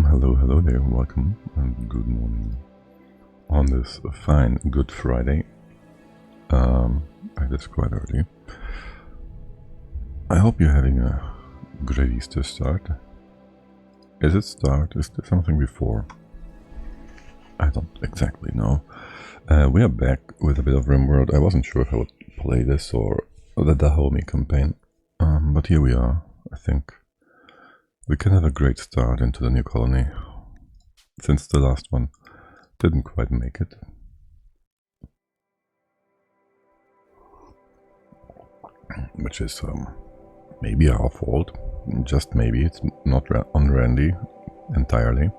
Hello there, welcome and good morning on this fine Good Friday. It is quite early. I hope you're having a great Easter start. Is it start? Is there something before? I don't exactly know. We are back with a bit of RimWorld. I wasn't sure if I would play this or the Dahomey campaign, but here we are. I think we can have a great start into the new colony, since the last one didn't quite make it. Which is maybe our fault. Just maybe. It's not on Randy entirely.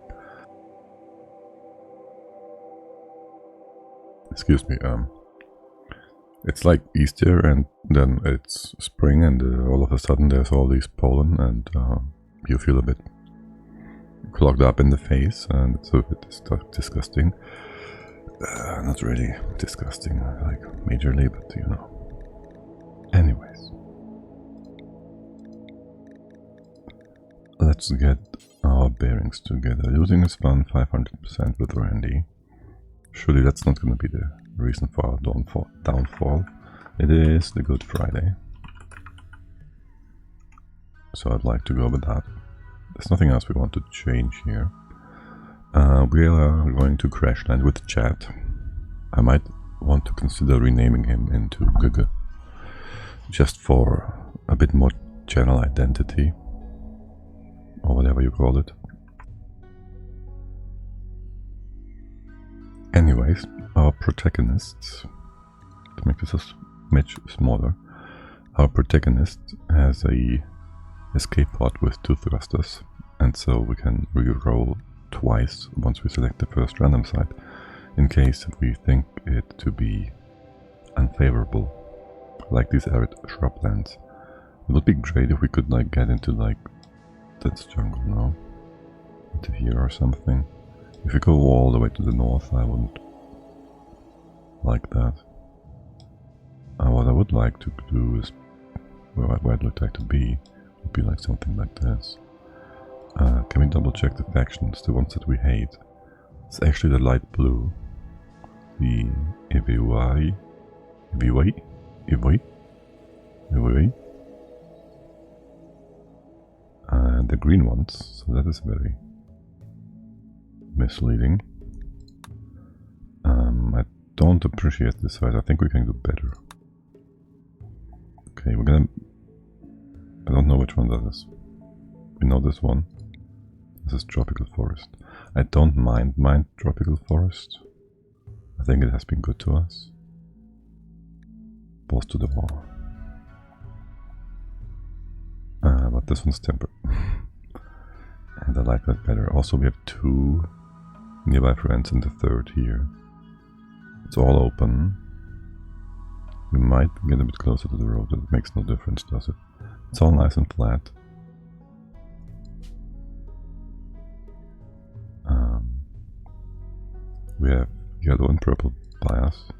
Excuse me. It's like Easter and then it's spring and all of a sudden there's all these pollen and you feel a bit clogged up in the face and it's a bit disgusting. Not really disgusting, like majorly, but you know. Anyways, let's get our bearings together. Losing is fun, 500% with Randy. Surely that's not going to be the reason for our downfall. It is the Good Friday. So I'd like to go with that. There's nothing else we want to change here. We are going to crash land with Chat. I might want to consider renaming him into Gugu, just for a bit more channel identity, or whatever you call it. Anyways, our protagonists, to make this a smidge smaller, our protagonist has a escape pod with 2 thrusters, and so we can re-roll twice once we select the first random site, in case we think it to be unfavorable, like these arid shrublands. It would be great if we could like get into like this jungle now, into here or something. If we go all the way to the north, I wouldn't like that. What I would like to do is, where I'd like to be, would be like something like this. Can we double check the factions, the ones that we hate? It's actually the light blue, the Iwai, and the green ones, so that is very misleading. I don't appreciate this side. I think we can do better. Okay, we're gonna... I don't know which one that is. We know this one. This is Tropical Forest. I don't mind Tropical Forest. I think it has been good to us. Balls to the wall. But this one's temper. And I like that better. Also, we have 2 nearby friends and the 3rd here. It's all open. We might get a bit closer to the road, but it makes no difference, does it? It's all nice and flat. We have yellow and purple by us,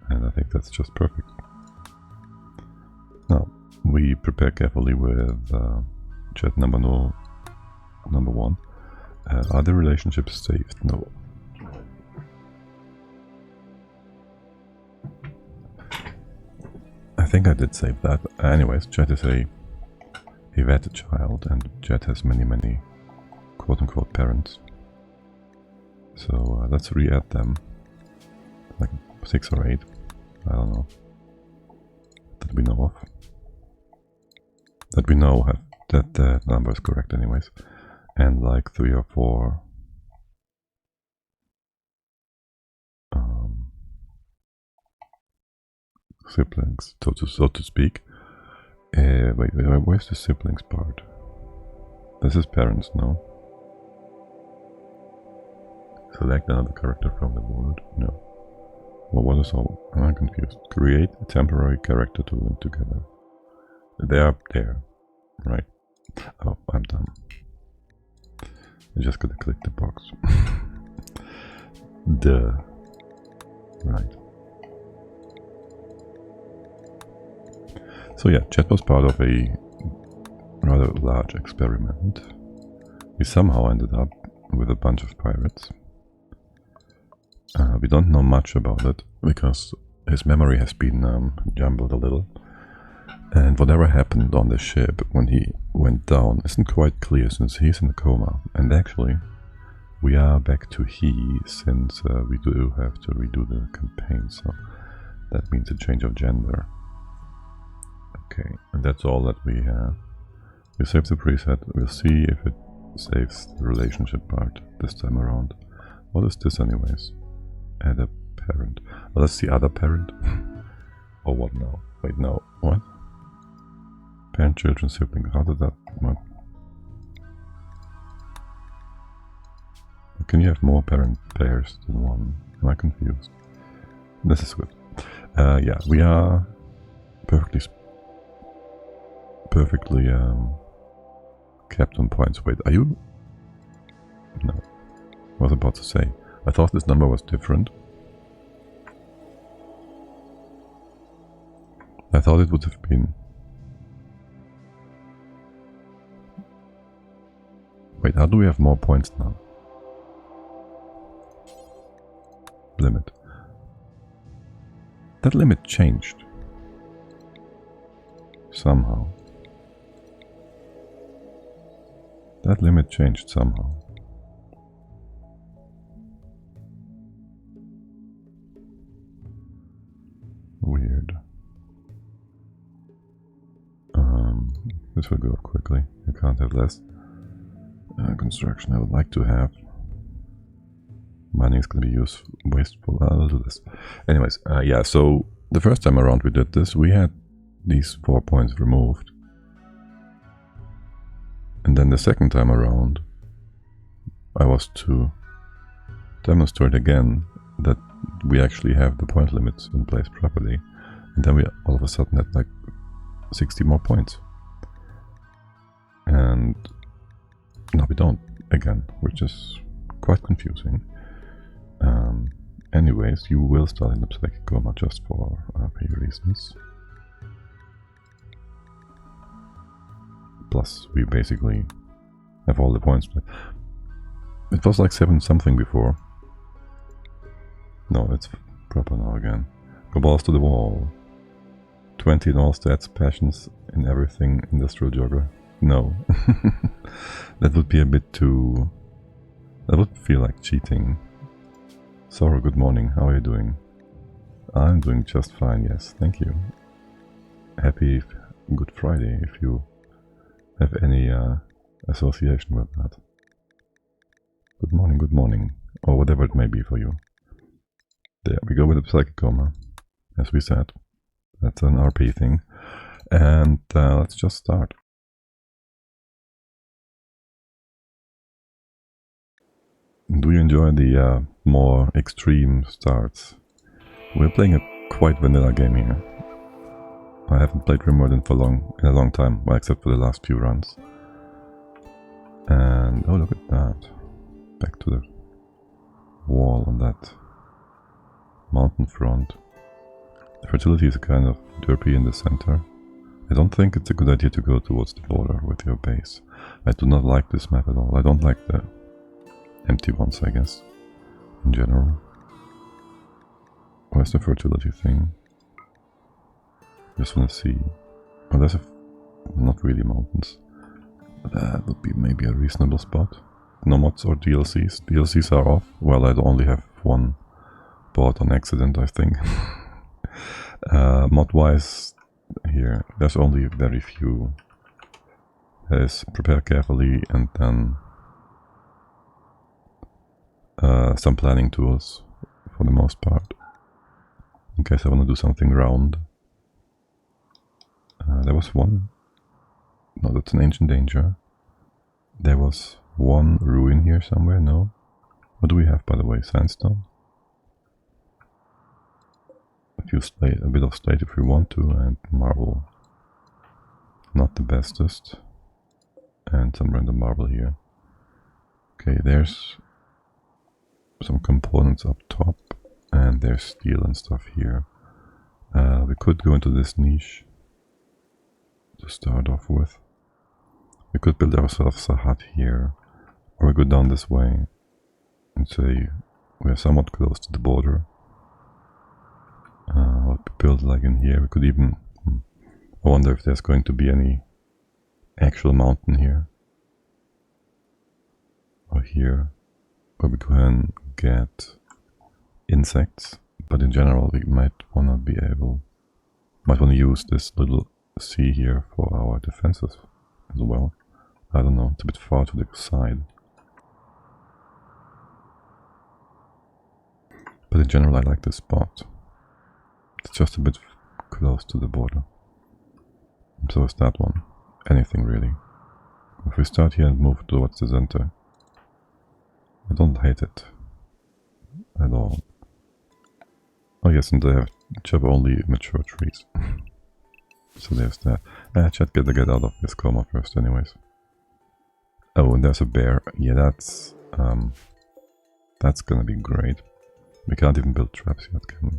and I think that's just perfect. Now, we prepare carefully with chat number 1. Are the relationships saved? No. I think I did save that. Anyways, Chat is a vet child, and Chat has many quote-unquote parents. So let's re-add them, like 6 or 8, I don't know, that we know of. That we know have that the number is correct anyways, and like 3 or 4 siblings, so to speak. Wait, where's the siblings part? This is parents, no? Select another character from the world. No. Well, what is all? I'm confused. Create a temporary character to link together. They are there, right? Oh, I'm dumb. I just gotta click the box. Duh. Right. So yeah, Chat was part of a rather large experiment he somehow ended up with a bunch of pirates. We don't know much about it because his memory has been jumbled a little. And whatever happened on the ship when he went down isn't quite clear since he's in a coma. And actually, we are back to he since we do have to redo the campaign, so that means a change of gender. Okay, and that's all that we have. We save the preset, we'll see if it saves the relationship part this time around. What is this anyways? Add a parent. Oh, that's the other parent? Or what now? Wait, no, what? Parent, children, sibling, how did that work? Can you have more parent pairs than one? Am I confused? This is good. Yeah, we are perfectly kept on points. Wait, are you? No. I was about to say. I thought this number was different. I thought it would have been. Wait, how do we have more points now? Limit. That limit changed. Somehow. That limit changed somehow. Weird. This will go quickly. You can't have less. Construction I would like to have. Money is going to be wasteful. I'll do this. Anyways, yeah, so the first time around we did this, we had these 4 points removed. And then the second time around, I was to demonstrate again that we actually have the point limits in place properly. And then we all of a sudden had like 60 more points. And no, we don't again, which is quite confusing. Anyways, you will start in the psychic coma just for RP reasons. Plus, we basically have all the points. It was like 7 something before. No, it's proper now again. Go balls to the wall. 20 in all stats, passions in everything, industrial jogger. No. That would be a bit too... That would feel like cheating. Sorrow, good morning, how are you doing? I'm doing just fine, yes, thank you. Happy Good Friday, if you have any association with that. Good morning, or whatever it may be for you. There we go with the psychic coma, as we said. That's an RP thing. And let's just start. Do you enjoy the more extreme starts? We're playing a quite vanilla game here. I haven't played Rimworld in a long time, well, except for the last few runs. And oh, look at that! Back to the wall on that mountain front. The fertility is kind of derpy in the center. I don't think it's a good idea to go towards the border with your base. I do not like this map at all. I don't like the empty ones, I guess, in general. Where's the fertility thing? Just wanna see. Oh, there's not really mountains. That would be maybe a reasonable spot. No mods or DLCs. DLCs are off. Well, I only have one bought on accident, I think. Mod-wise, here, there's only very few. There's prepare carefully and then some planning tools for the most part. In case I want to do something round. There was one. No, that's an ancient danger. There was one ruin here somewhere, no? What do we have, by the way? Sandstone? A bit of slate if we want to, and marble. Not the bestest. And some random marble here. Okay, there's some components up top, and there's steel and stuff here. We could go into this niche to start off with. We could build ourselves a hut here, Or we go down this way and say we are somewhat close to the border. What we build like in here, we could even... I wonder if there's going to be any actual mountain here. Or here. Or we go and get insects. But in general we might want to use this little sea here for our defenses as well. I don't know, it's a bit far to the side. But in general I like this spot. It's just a bit close to the border. So is that one. Anything really. If we start here and move towards the center, I don't hate it at all. Oh yes, and they have only mature trees. So there's that. Chat, get out of this coma first anyways. Oh, and there's a bear. Yeah, that's gonna be great. We can't even build traps yet, can we?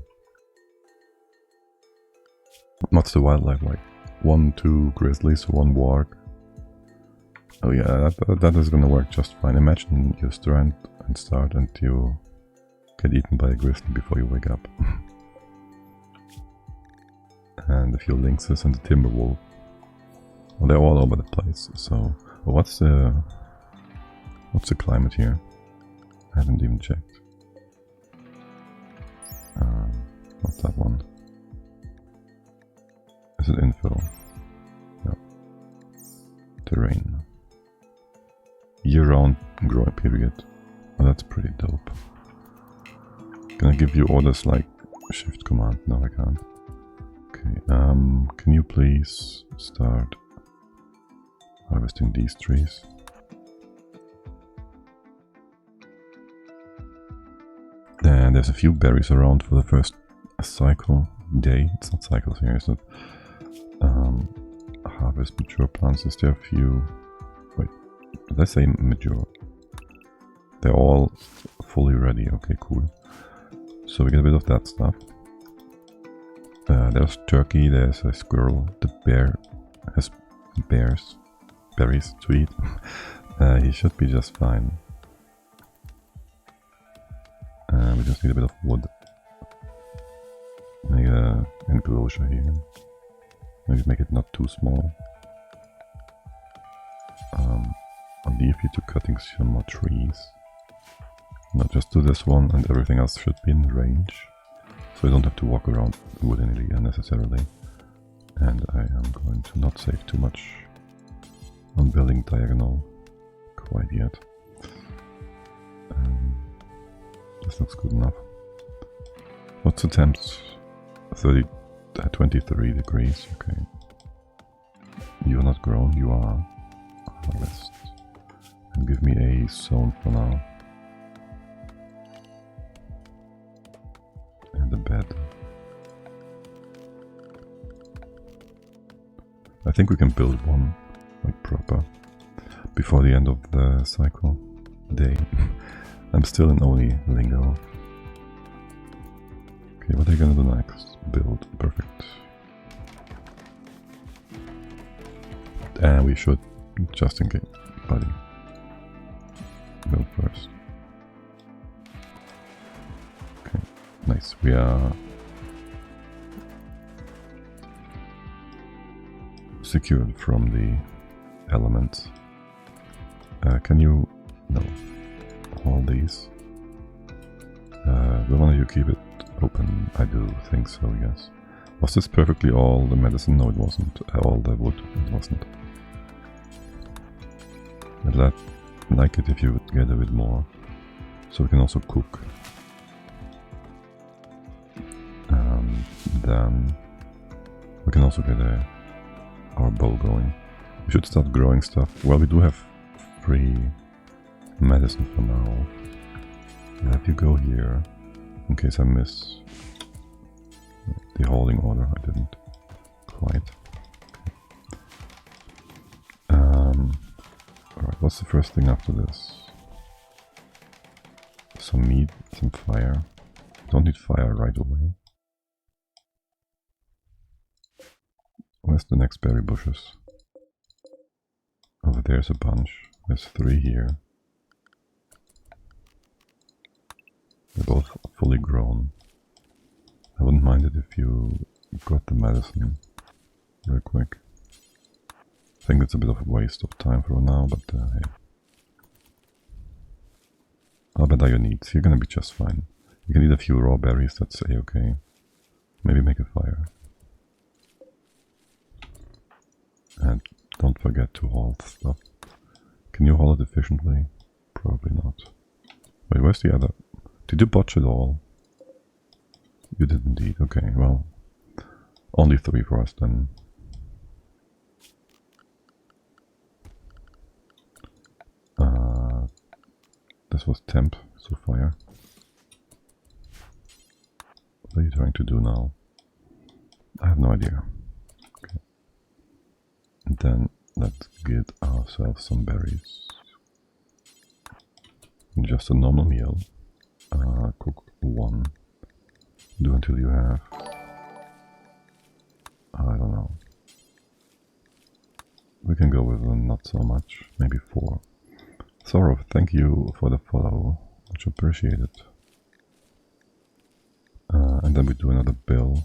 What's the wildlife like? 1, 2 grizzlies, 1 warg. Oh yeah, that is gonna work just fine. Imagine you strand and start and you get eaten by a grizzly before you wake up. And a few lynxes and the timber wolf. Well, they're all over the place. So, well, what's the climate here? I haven't even checked. What's that one? Is it info? No. Terrain. Year-round growing period. Oh, that's pretty dope. Can I give you orders like shift command? No, I can't. Okay, can you please start harvesting these trees? And there's a few berries around for the first cycle day. It's not cycles here, is it? Harvest mature plants. Is there a few... Wait, did I say mature? They're all fully ready. Okay, cool. So we get a bit of that stuff. There's turkey, there's a squirrel. The bear has berries to eat. He should be just fine. We just need a bit of wood. Make an enclosure here. Maybe make it not too small. I'll leave you to cutting some more trees. Now just do this one and everything else should be in range. So I don't have to walk around willy-nilly unnecessarily. And I am going to not save too much on building diagonal quite yet. This looks good enough. What's the temp? 23 degrees, okay. You are not grown, you are harvest. And give me a zone for now. And a bed. I think we can build one, like proper, before the end of the cycle day. I'm still in only lingo. Okay, what are you gonna do next? Build, perfect. And we should, just in case, buddy, build first. Okay, nice. We are secured from the elements. Can you... no. All these. Why don't you keep it open? I do think so, yes. Was this perfectly all the medicine? No, it wasn't. All the wood? It wasn't. I'd like it if you would get a bit more. So we can also cook. Then we can also get our bow going. We should start growing stuff. Well, we do have free medicine for now. I'll have you go here in case I miss the holding order. I didn't quite. Alright, what's the first thing after this? Some meat, some fire. Don't need fire right away. Where's the next berry bushes? Over there's a bunch. There's 3 here. fully grown. I wouldn't mind it if you got the medicine real quick. I think it's a bit of a waste of time for now, but hey. How bad are your needs? You're gonna be just fine. You can eat a few raw berries, that's a-okay. Maybe make a fire. And don't forget to haul stuff. Can you haul it efficiently? Probably not. Wait, where's the other? Did you botch it all? You did indeed. Okay, well, only 3 for us then. This was temp, so fire. What are you trying to do now? I have no idea. Okay. And then let's get ourselves some berries. Just a normal meal. Cook 1. Do until you have... I don't know. We can go with not so much. Maybe 4. Sorrow, thank you for the follow. Much appreciated. And then we do another bill.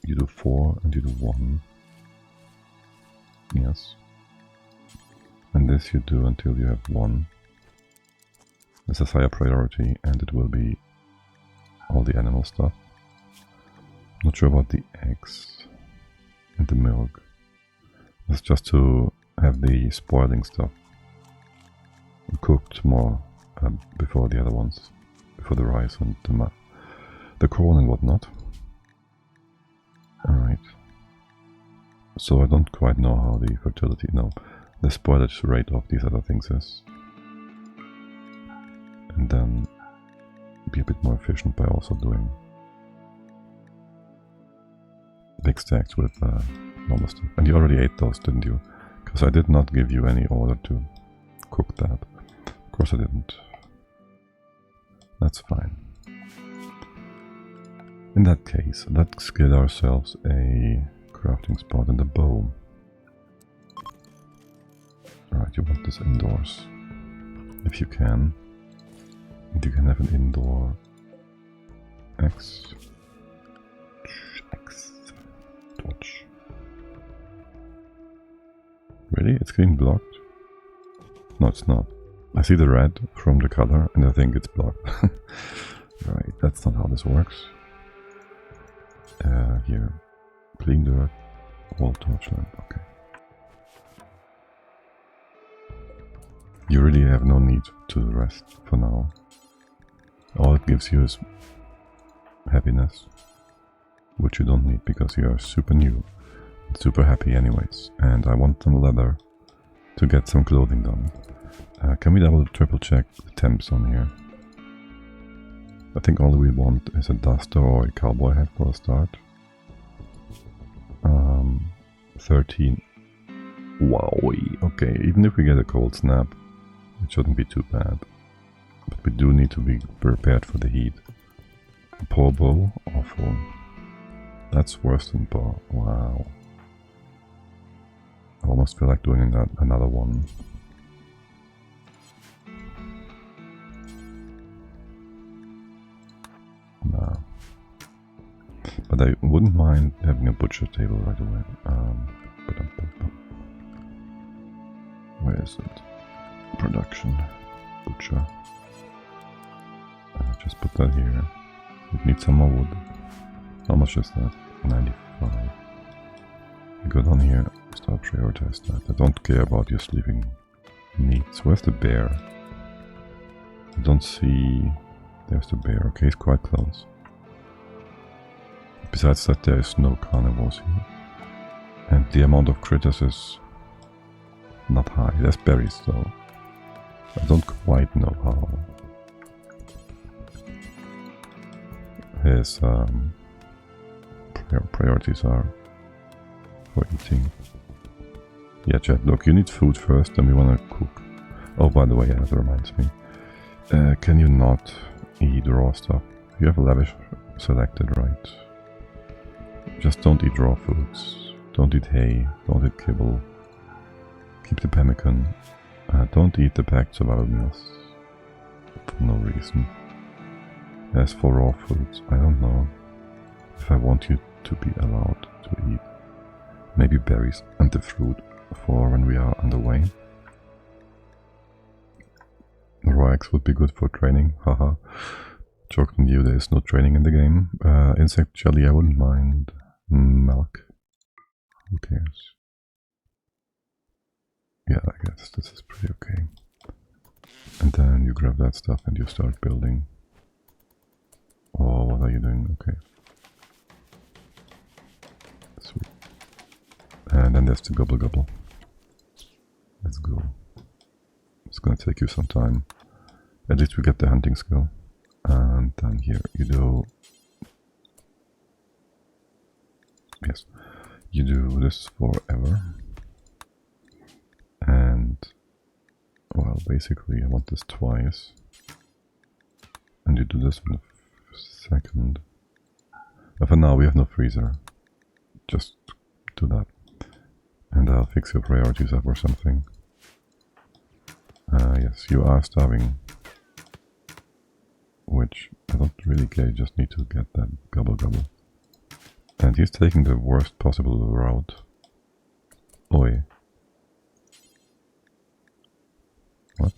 You do 4 and you do 1. Yes. And this you do until you have 1. This is higher priority and it will be all the animal stuff. Not sure about the eggs and the milk. It's just to have the spoiling stuff cooked more before the other ones, before the rice and the corn and whatnot. Alright. So I don't quite know how the fertility, no, the spoilage rate of these other things is. And then be a bit more efficient by also doing big stacks with normal stuff. And you already ate those, didn't you? Because I did not give you any order to cook that. Of course I didn't. That's fine. In that case, let's get ourselves a crafting spot and a bow. Right, you want this indoors. If you can. And you can have an indoor X. Dodge. Really? It's getting blocked? No, it's not. I see the red from the color and I think it's blocked. Right, that's not how this works. Here. Clean dirt. Wall torchlight. Okay. You really have no need to rest for now. All it gives you is happiness, which you don't need because you are super new and super happy anyways. And I want some leather to get some clothing done. Can we triple check the temps on here? I think all we want is a duster or a cowboy hat for a start. 13. Wow, okay, even if we get a cold snap, it shouldn't be too bad. But we do need to be prepared for the heat. A poor bow? Awful. That's worse than bow. Wow. I almost feel like doing another one. Nah. But I wouldn't mind having a butcher table right away. Where is it? Production. Butcher. Just put that here. We need some more wood. How much is that? 95. Go down here. Start prioritize that. I don't care about your sleeping needs. Where's the bear? I don't see... There's the bear. Okay, it's quite close. Besides that, there is no carnivores here. And the amount of critters is not high. There's berries though. I don't quite know how his priorities are for eating. Yeah, chat, look, you need food first, and we want to cook. Oh, by the way, yeah, that reminds me. Can you not eat raw stuff? You have lavish selected, right? Just don't eat raw foods. Don't eat hay. Don't eat kibble. Keep the pemmican. Don't eat the packed survival meals. For no reason. As for raw foods, I don't know if I want you to be allowed to eat. Maybe berries and the fruit for when we are on the way. Raw eggs would be good for training, haha. Joke on you, there is no training in the game. Insect jelly, I wouldn't mind. Milk, who cares? Yeah, I guess this is pretty okay. And then you grab that stuff and you start building. Oh, what are you doing? Okay. Sweet. And then there's the gobble gobble. Let's go. It's gonna take you some time. At least we get the hunting skill. And then here you do... Yes. You do this forever. And... Well, basically I want this twice. And you do this in a second. But for now we have no freezer. Just do that. And I'll fix your priorities up or something. Yes, you are starving. Which I don't really care, you just need to get that gobble gobble. And he's taking the worst possible route. Oi. What?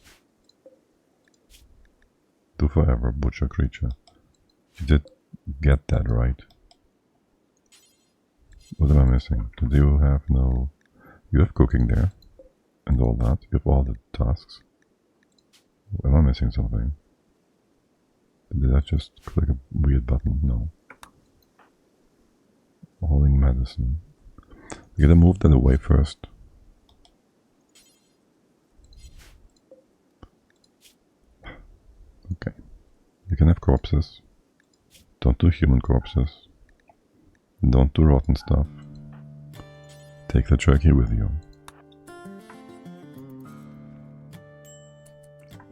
Do forever, butcher creature. You did get that right. What am I missing? Did you have no... You have cooking there. And all that. You have all the tasks. Am I missing something? Did I just click a weird button? No. Holding medicine. You gotta move that away first. Okay. You can have corpses. Don't do human corpses. Don't do rotten stuff. Take the turkey with you.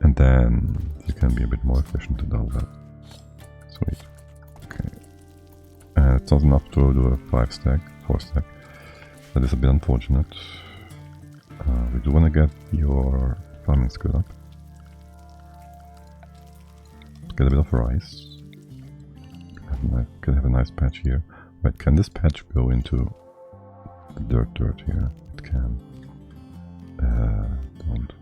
And then you can be a bit more efficient to do that. Sweet. Okay. And it's not enough to do a 4 stack. That is a bit unfortunate. We do want to get your farming skill up. Get a bit of rice. Can have a nice patch here. Wait, can this patch go into the dirt here? It can. Don't.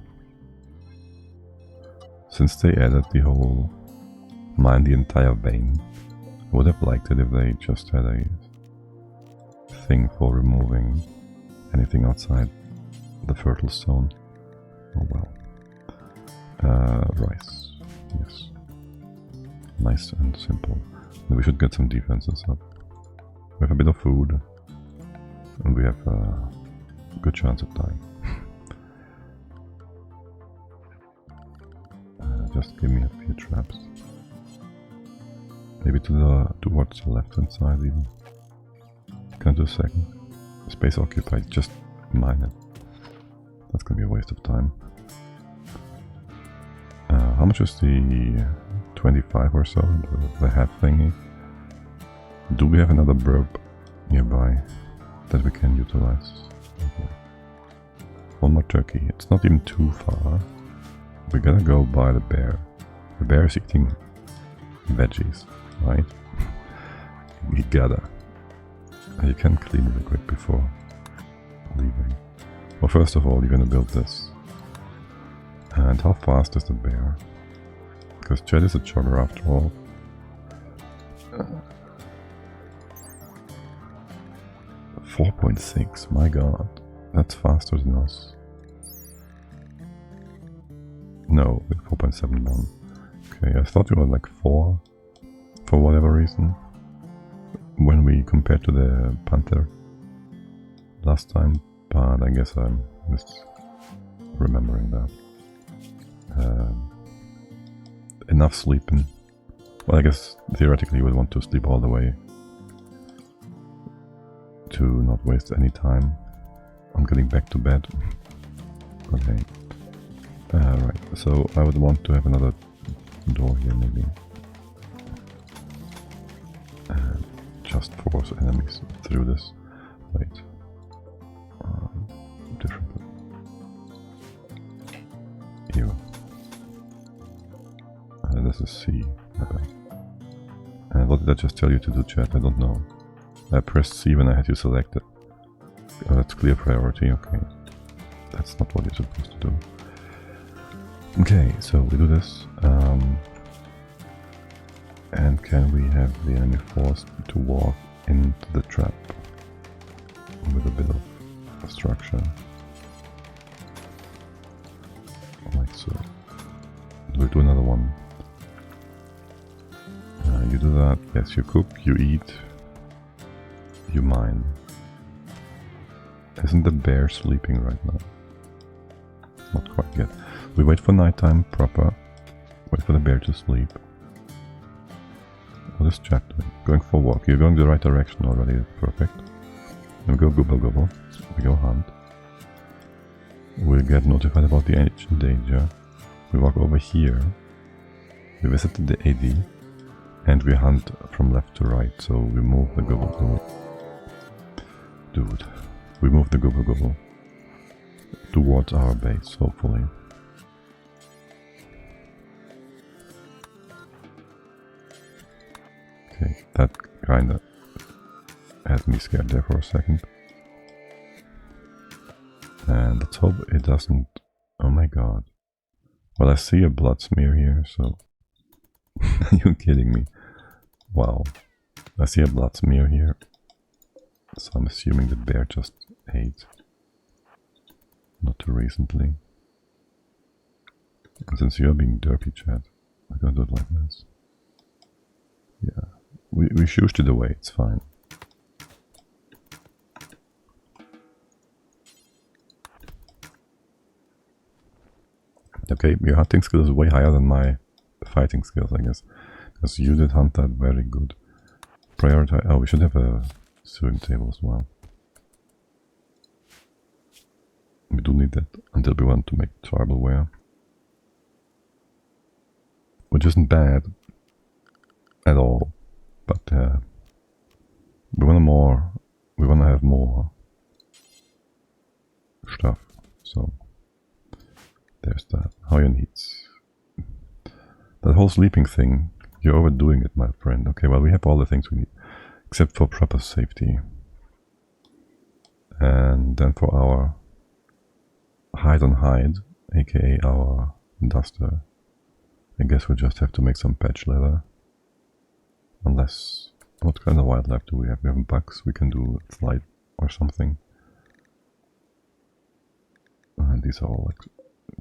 Since they added the whole mine the entire vein, I would have liked it if they just had a thing for removing anything outside the fertile stone. Oh well. Rice. Yes. Nice and simple. And we should get some defenses up. We have a bit of food. And we have a good chance of dying. Just give me a few traps. Maybe towards the left hand side even. Can I do a second? Space occupied, just mine it. That's gonna be a waste of time. How much is the 25 or so, the head thingy? Do we have another burp nearby that we can utilize? Okay. One more turkey, it's not even too far. We gotta go by the bear. The bear is eating veggies, right? We gotta. You can clean it quick before leaving. Well, first of all, you're gonna build this. And how fast is the bear? Because Jed is a jogger after all. 4.6, my god. That's faster than us. No, 4.71. Okay, I thought we were like 4 for whatever reason. When we compared to the Panther last time, but I guess I'm just remembering that. Enough sleeping. Well, I guess theoretically you would want to sleep all the way to not waste any time. I'm getting back to bed. Okay. Right, so I would want to have another door here maybe. Just force enemies through this. Wait. Differently. Here. This is C. what did I just tell you to do, chat? I don't know. I pressed C when I had you selected. Oh, that's clear priority, okay. That's not what you're supposed to do. Okay, so we do this. And can we have the enemy forced to walk into the trap with a bit of structure? Like so. We'll do another one. You do that. Yes, you cook, you eat, you mine. Isn't the bear sleeping right now? Not quite yet. We wait for nighttime proper. Wait for the bear to sleep. What is Jack doing? Going for a walk. You're going the right direction already. That's perfect. Then we go gobble gobble. We go hunt. We'll get notified about the ancient danger. We walk over here. We visit the AD. And we hunt from left to right. So we move the gobble gobble. Dude. We move the gobble gobble towards our base, hopefully. Okay, that kinda had me scared there for a second. And let's hope it doesn't... Oh my god. Well, I see a blood smear here, so... Are you kidding me? Wow. I see a blood smear here. So I'm assuming the bear just ate. Not too recently. And since you're being derpy, chat, I'm gonna do it like this. Yeah. We shooshed it away, it's fine. Okay, your hunting skill is way higher than my fighting skills, I guess. Because you did hunt that very good. Prioritize... Oh, we should have a sewing table as well. We do need that until we want to make Tribalware. Which isn't bad at all. But we wanna have more stuff. So there's that. How your needs. That whole sleeping thing, you're overdoing it, my friend. Okay, well, we have all the things we need, except for proper safety. And then for our hide on hide, aka our duster, I guess we just have to make some patch leather. Unless, what kind of wildlife do we have? We have bugs, we can do flight or something. And these are all like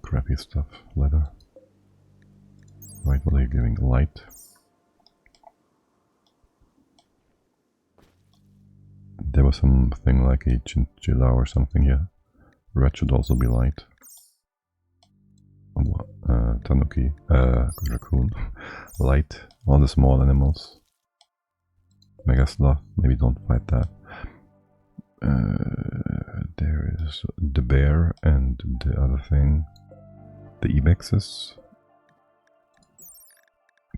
crappy stuff, leather. Right, what are you giving? Light. There was something like a chinchilla or something here. Red should also be light. Tanuki, raccoon. Light. All the small animals. Mega sloth, maybe don't fight that. There is the bear and the other thing. The ibexes.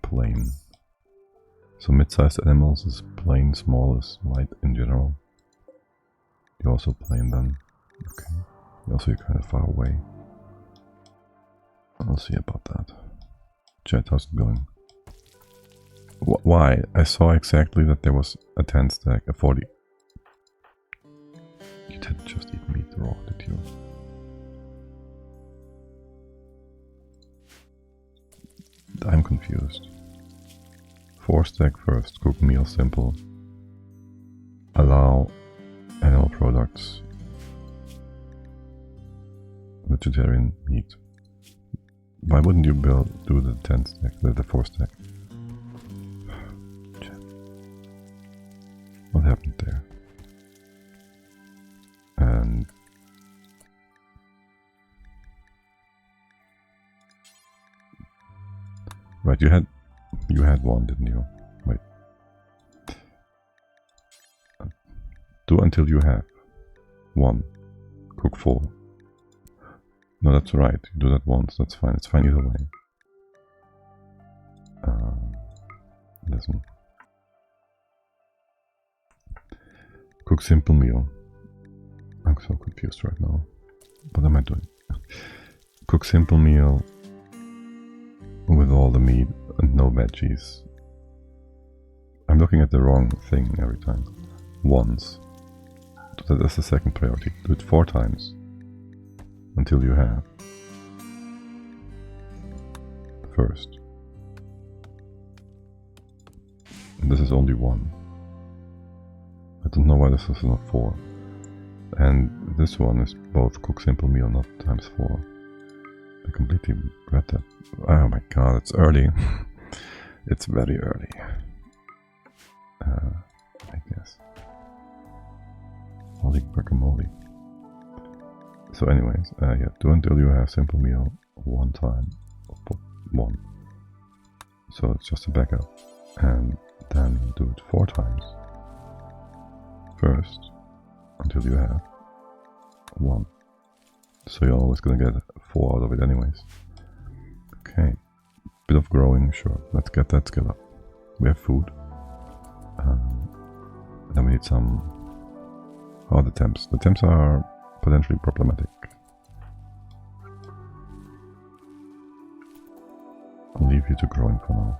Plain. So mid-sized animals is plain, small is light in general. You're also plain then. Okay. Also you're kind of far away. I'll see about that. Chat, how's it going? Why? I saw exactly that there was a 10 stack, a 40. You didn't just eat meat raw, did you? I'm confused. 4 stack first, cook meal simple. Allow animal products. Vegetarian meat. Why wouldn't you do the 10 stack, the 4 stack? What happened there? And right, you had one, didn't you? Wait. Do until you have 1. Cook 4. No, that's right. You do that once. That's fine. It's fine either way. Listen. Cook simple meal. I'm so confused right now. What am I doing? Cook simple meal with all the meat and no veggies. looking at the wrong thing every time. Once. That's the second priority. Do it 4 times. Until you have. First. And this is only 1. I don't know why this is not 4. And this one is both cook simple meal, not times 4. I completely read that. Oh my god, it's early. It's very early. I guess. Holy guacamole. So anyways, yeah, do until you have simple meal 1 time. 1. So it's just a backup. And then do it 4 times. First, until you have 1. So you're always gonna get 4 out of it anyways. Okay. Bit of growing, sure. Let's get that skill up. We have food. Then we need some... Oh, the temps. The temps are potentially problematic. I'll leave you to growing for now.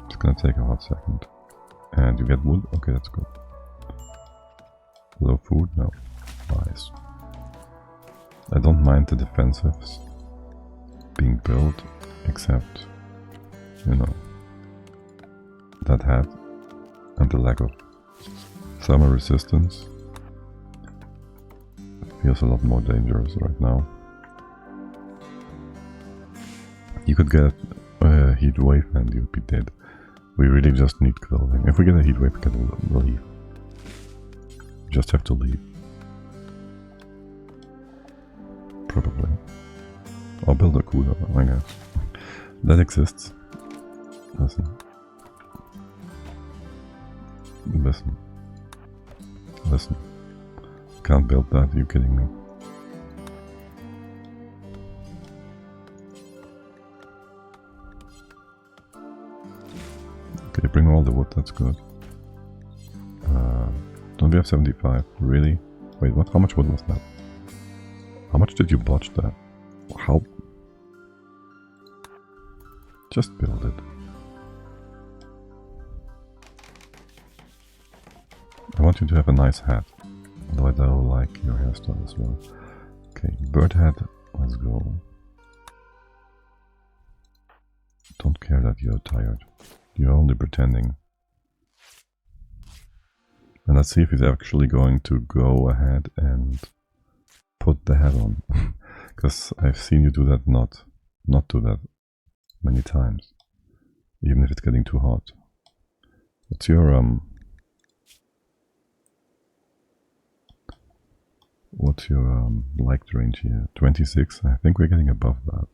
It's gonna take a hot second. And you get wood? Okay, that's good. Low food? No. Nice. I don't mind the defensives being built, except, you know, that hat and the lack of thermal resistance feels a lot more dangerous right now. You could get a heat wave and you'd be dead. We really just need clothing. If we get a heat wave, we can leave. Just have to leave. Probably. Or build a cooler, I guess. That exists. Listen. Listen. Listen. Can't build that, are you kidding me? Okay, bring all the wood, that's good. Don't we have 75? Really? Wait, what? How much wood was that? How much did you botch that? How? Just build it. I want you to have a nice hat. Although I don't like your hairstyle as well. Okay, bird hat, let's go. Don't care that you're tired. You're only pretending. And let's see if he's actually going to go ahead and put the hat on. Because I've seen you do that, not do that many times. Even if it's getting too hot. What's your light range here? 26? I think we're getting above that.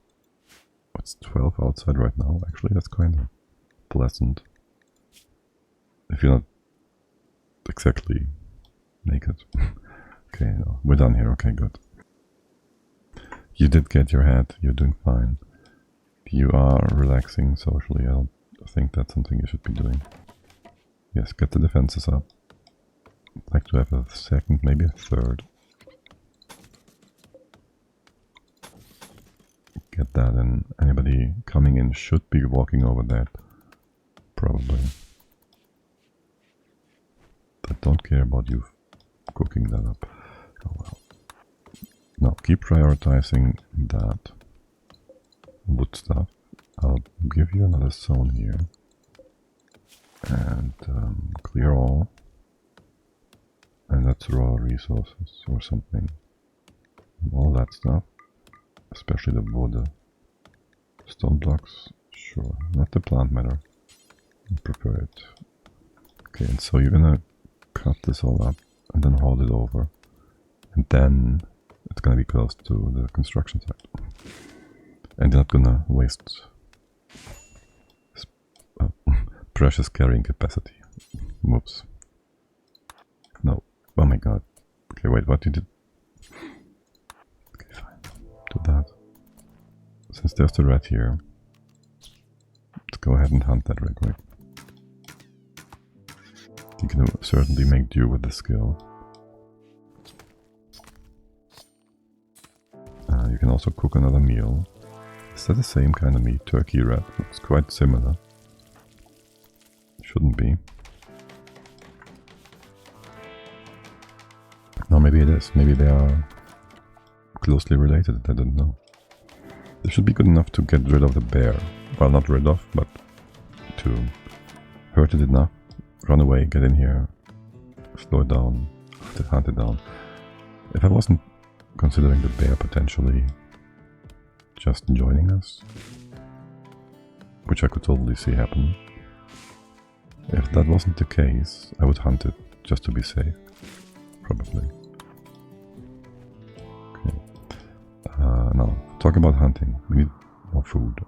It's 12 outside right now. Actually, that's kind of pleasant. If you're not exactly naked. Okay, no, we're done here. Okay, good. You did get your hat. You're doing fine. You are relaxing socially. I don't think that's something you should be doing. Yes, get the defenses up. I'd like to have a second, maybe a third. Get that, and anybody coming in should be walking over that. Probably. I don't care about you cooking that up. Oh well. Now keep prioritizing that wood stuff. I'll give you another zone here. And clear all. And that's raw resources or something. All that stuff. Especially the wood. Stone blocks, sure. Not the plant matter. I prefer it. Okay, and so you're gonna cut this all up and then hold it over. And then it's gonna be close to the construction site. And you're not gonna waste precious carrying capacity. Whoops. No. Oh my god. Okay, wait, what you did? Okay, fine. Do that. Since there's the rat here, let's go ahead and hunt that real quick. You can certainly make do with the skill. You can also cook another meal. Is that the same kind of meat? Turkey rat. It's quite similar. Shouldn't be. No, maybe it is. Maybe they are closely related. I don't know. This should be good enough to get rid of the bear. Well, not rid of, but to hurt it enough. Run away, get in here, slow it down, hunt it down. If I wasn't considering the bear potentially just joining us, which I could totally see happen, if that wasn't the case, I would hunt it just to be safe, probably. Okay. Now, talk about hunting. We need more food.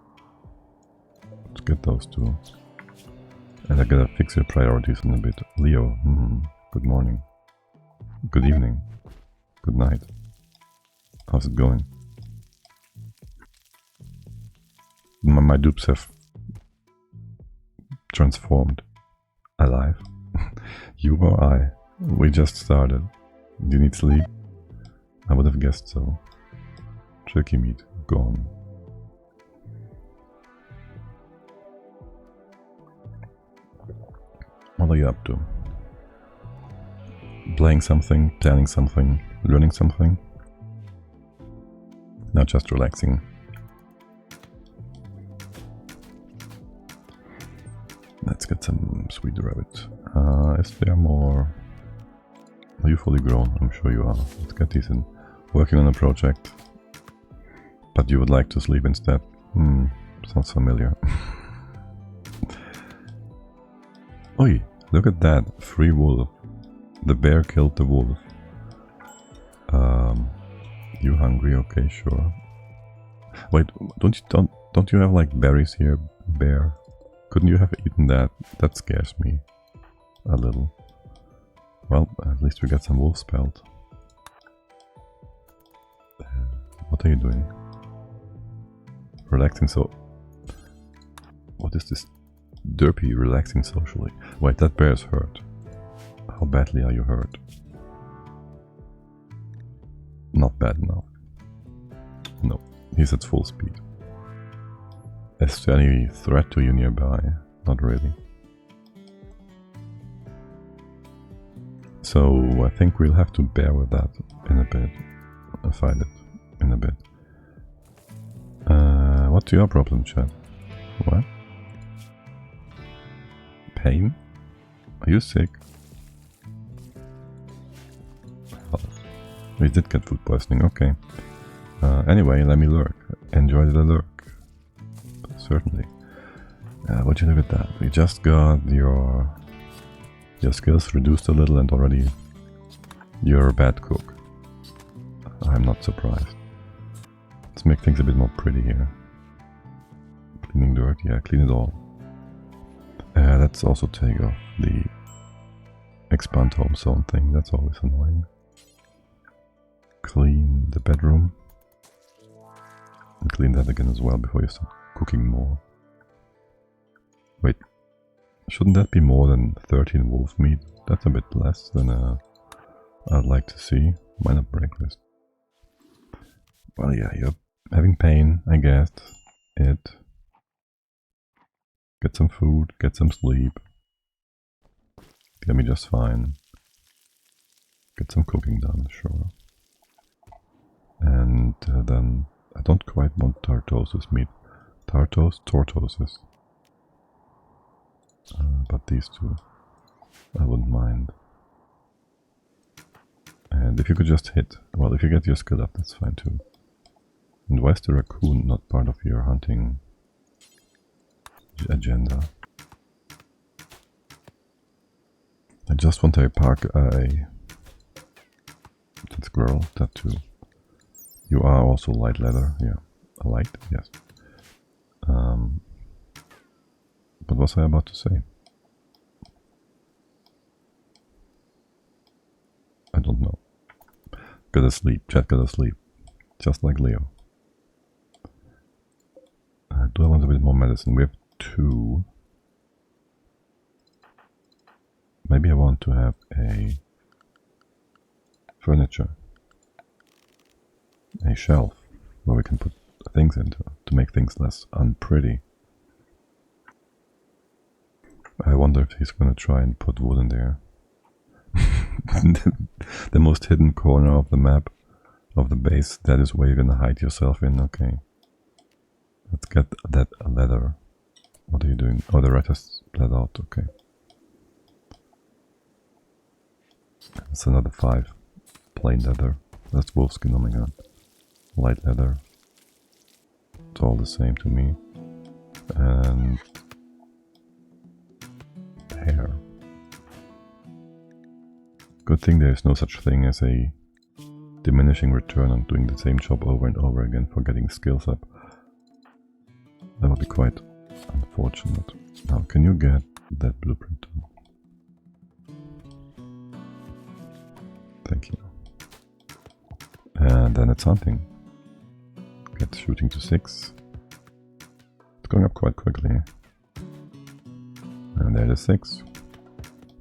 Let's get those two. And I gotta fix your priorities in a bit. Leo, good morning. Good evening. Good night. How's it going? My dupes have transformed. Alive? You or I? We just started. Do you need sleep? I would have guessed so. Turkey meat, gone. What are you up to? Playing something, planning something, learning something? Not just relaxing. Let's get some sweet rabbit. Is there more? Are you fully grown? I'm sure you are. Let's get these in. Working on a project, but you would like to sleep instead? Sounds familiar. Oi, look at that. Free wolf. The bear killed the wolf. You hungry? Okay, sure. Wait, don't you have like berries here, bear? Couldn't you have eaten that? That scares me a little. Well, at least we got some wolf spelt. What are you doing? Relaxing so... What is this? Derpy relaxing socially. Wait, that bear is hurt. How badly are you hurt? Not bad enough. No, he's at full speed. Is there any threat to you nearby? Not really. So I think we'll have to bear with that in a bit. Fight it in a bit. What's your problem, chat? What? Pain? Are you sick? Oh, we did get food poisoning, okay. Anyway, let me lurk. Enjoy the lurk. Certainly. Would you look at that? We just got your skills reduced a little and already you're a bad cook. I'm not surprised. Let's make things a bit more pretty here. Cleaning dirt, yeah, clean it all. Let's also take off the expand home zone thing, that's always annoying. Clean the bedroom. And clean that again as well before you start cooking more. Wait, shouldn't that be more than 13 wolf meat? That's a bit less than I'd like to see. Why not breakfast? Well, yeah, you're having pain, I guess. Get some food, get some sleep. Get me just fine. Get some cooking done, sure. And then I don't quite want Tartosis meat. Tortoises. But these two, I wouldn't mind. And if you could just hit, well, if you get your skill up, that's fine too. And why is the raccoon not part of your hunting agenda? I just want to park a squirrel, that too. You are also light leather, yeah. Light, yes. What was I about to say? I don't know. Gotta sleep, chat, gotta sleep. Just like Leo. Do I want a bit more medicine? We have 2. Maybe I want to have a furniture. A shelf where we can put things into to make things less unpretty. I wonder if he's gonna try and put wood in there. The most hidden corner of the map, of the base, that is where you're gonna hide yourself in. Okay. Let's get that leather. What are you doing? Oh, the rat has bled out. Okay. That's another 5. Plain leather. That's wolfskin, oh my god. Light leather. It's all the same to me. And hair. Good thing there is no such thing as a diminishing return on doing the same job over and over again for getting skills up. That would be quite unfortunate. Now, can you get that blueprint? Thank you. And then it's hunting. Get shooting to 6. It's going up quite quickly. And there it is 6.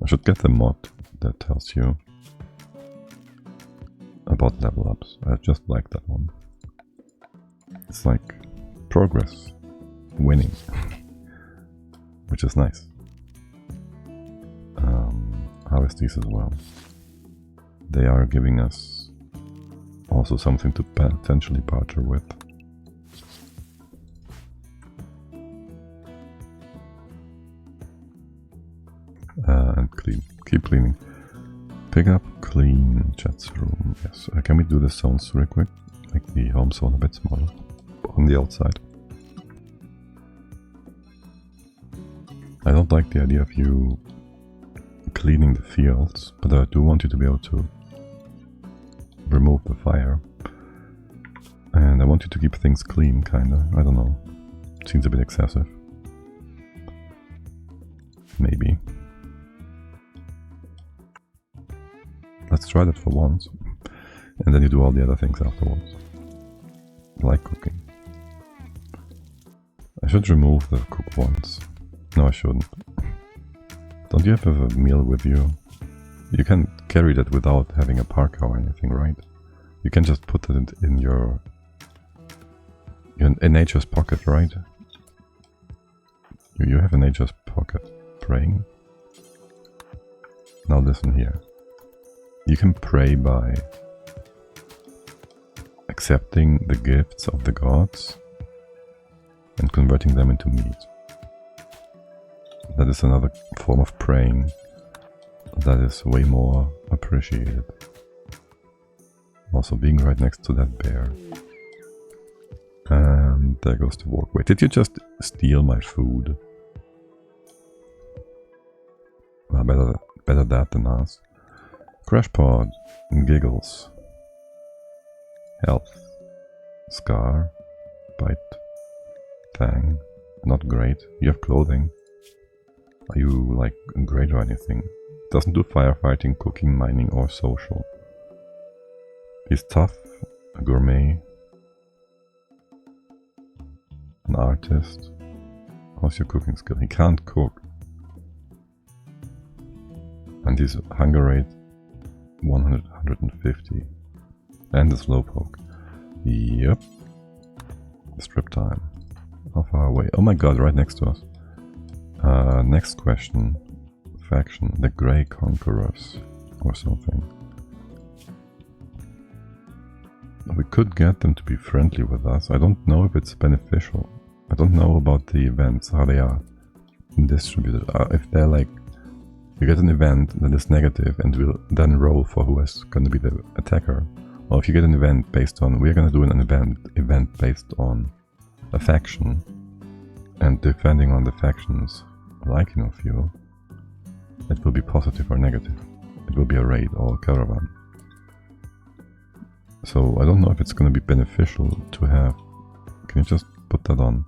I should get the mod that tells you about level ups. I just like that one. It's like progress, winning, which is nice. Harvest these as well. They are giving us also something to potentially barter with. And clean. Keep cleaning. Pick up, clean, chat's room. Yes. Can we do the zones real quick? Make the home zone a bit smaller on the outside. I don't like the idea of you cleaning the fields, but I do want you to be able to remove the fire. And I want you to keep things clean, kinda. I don't know. Seems a bit excessive. Maybe. Let's try that for once. And then you do all the other things afterwards. Like cooking. I should remove the cook ones. No, I shouldn't. Don't you have a meal with you? You can carry that without having a parka or anything, right? You can just put it in your... in nature's pocket, right? You have a nature's pocket. Praying? Now listen here. You can pray by accepting the gifts of the gods and converting them into meat. That is another form of praying that is way more appreciated. Also being right next to that bear. And there goes the walk. Wait, did you just steal my food? Well, better that than us. Crash pod, giggles, health, scar, bite, fang, not great. You have clothing. Are you like great or anything? Doesn't do firefighting, cooking, mining or social. He's tough, a gourmet, an artist. How's your cooking skill? He can't cook. And his hunger rate 150. And the slowpoke. Yep. Strip time. How far away? Oh my god, right next to us. Next question. Faction. The Grey Conquerors. Or something. We could get them to be friendly with us. I don't know if it's beneficial. I don't know about the events, how they are distributed. If they're like, you get an event that is negative and we'll then roll for who is going to be the attacker. Or if you get an event based on, we're going to do an event based on a faction. And depending on the faction's liking of you, it will be positive or negative. It will be a raid or a caravan. So I don't know if it's going to be beneficial to have. Can you just put that on?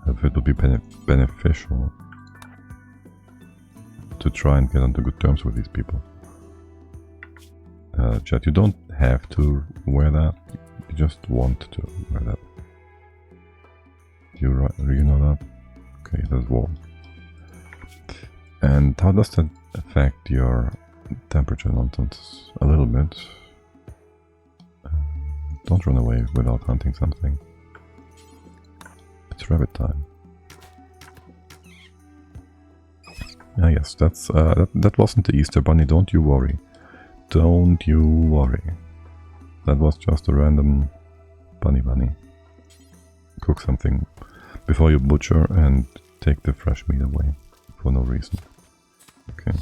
If it will be beneficial to try and get onto good terms with these people. Chat, you don't have to wear that. You just want to wear that. You know that? Okay, that's warm. And how does that affect your temperature nonsense? A little bit. Don't run away without hunting something. It's rabbit time. Ah, yes, that wasn't the Easter Bunny, don't you worry. Don't you worry. That was just a random bunny. Cook something before you butcher and take the fresh meat away for no reason. Okay.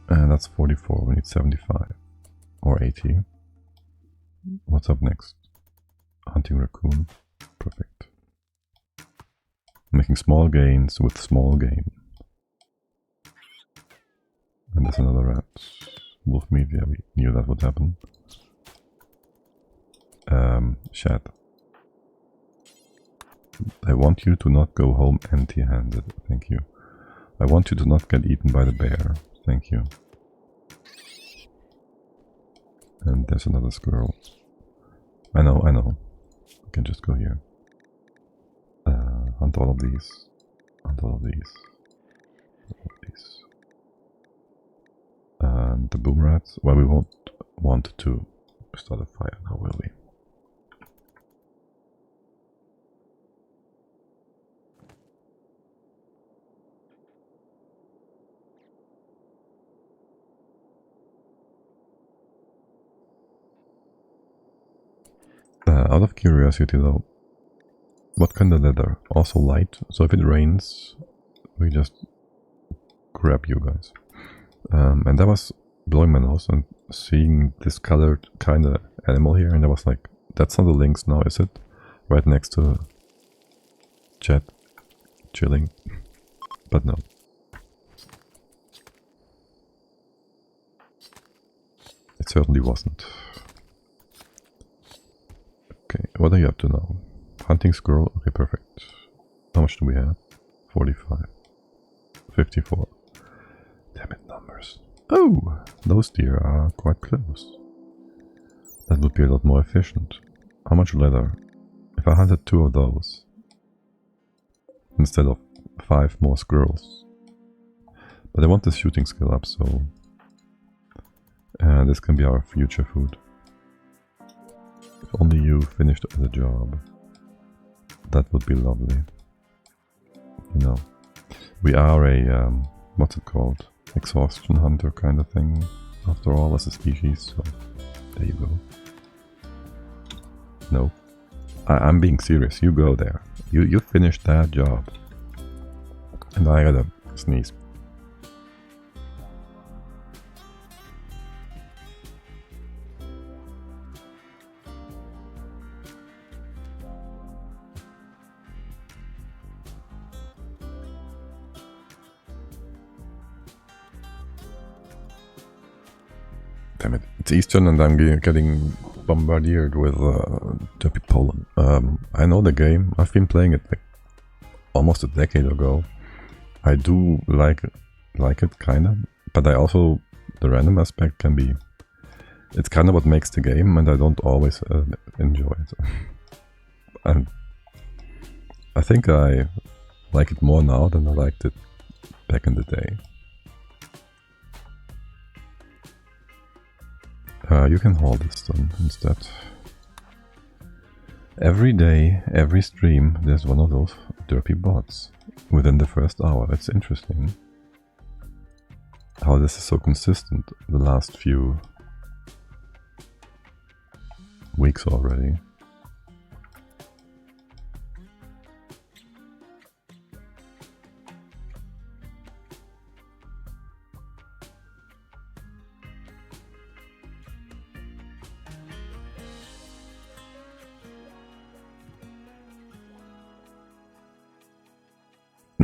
And that's 44, we need 75. Or 80. What's up next? Hunting raccoon. Perfect. Making small gains with small game. And there's another rat. Wolf meat, yeah, we knew that would happen. Chat. I want you to not go home empty-handed. Thank you. I want you to not get eaten by the bear. Thank you. And there's another squirrel. I know. We can just go here. Hunt all of these. Hunt all of these. All of these. And the boom rats. Well, we won't want to start a fire now, will we? Out of curiosity though, what kind of leather? Also light, so if it rains, we just grab you guys. And that was blowing my nose and seeing this colored kind of animal here, and I was like, that's not the lynx now, is it? Right next to chat, chilling, but no. It certainly wasn't. Okay, what are you up to now? Hunting squirrel, okay, perfect. How much do we have? 45. 54. Damn it, numbers. Oh, those deer are quite close. That would be a lot more efficient. How much leather? If I hunted 2 of those, instead of 5 more squirrels. But I want the shooting skill up, so... this can be our future food. If only you finished the job. That would be lovely. You know, we are a, what's it called? Exhaustion hunter kind of thing, after all, as a species, so there you go. No. I'm being serious, you go there. You finished that job. And I gotta sneeze. Damn it, it's Eastern and I'm getting bombarded with derpy pollen. I know the game, I've been playing it like almost a decade ago. I do like it kinda, but I also, the random aspect can be, it's kinda what makes the game and I don't always enjoy it. And I think I like it more now than I liked it back in the day. You can hold this then instead. Every day, every stream, there's one of those derpy bots within the first hour. It's interesting how this is so consistent the last few weeks already.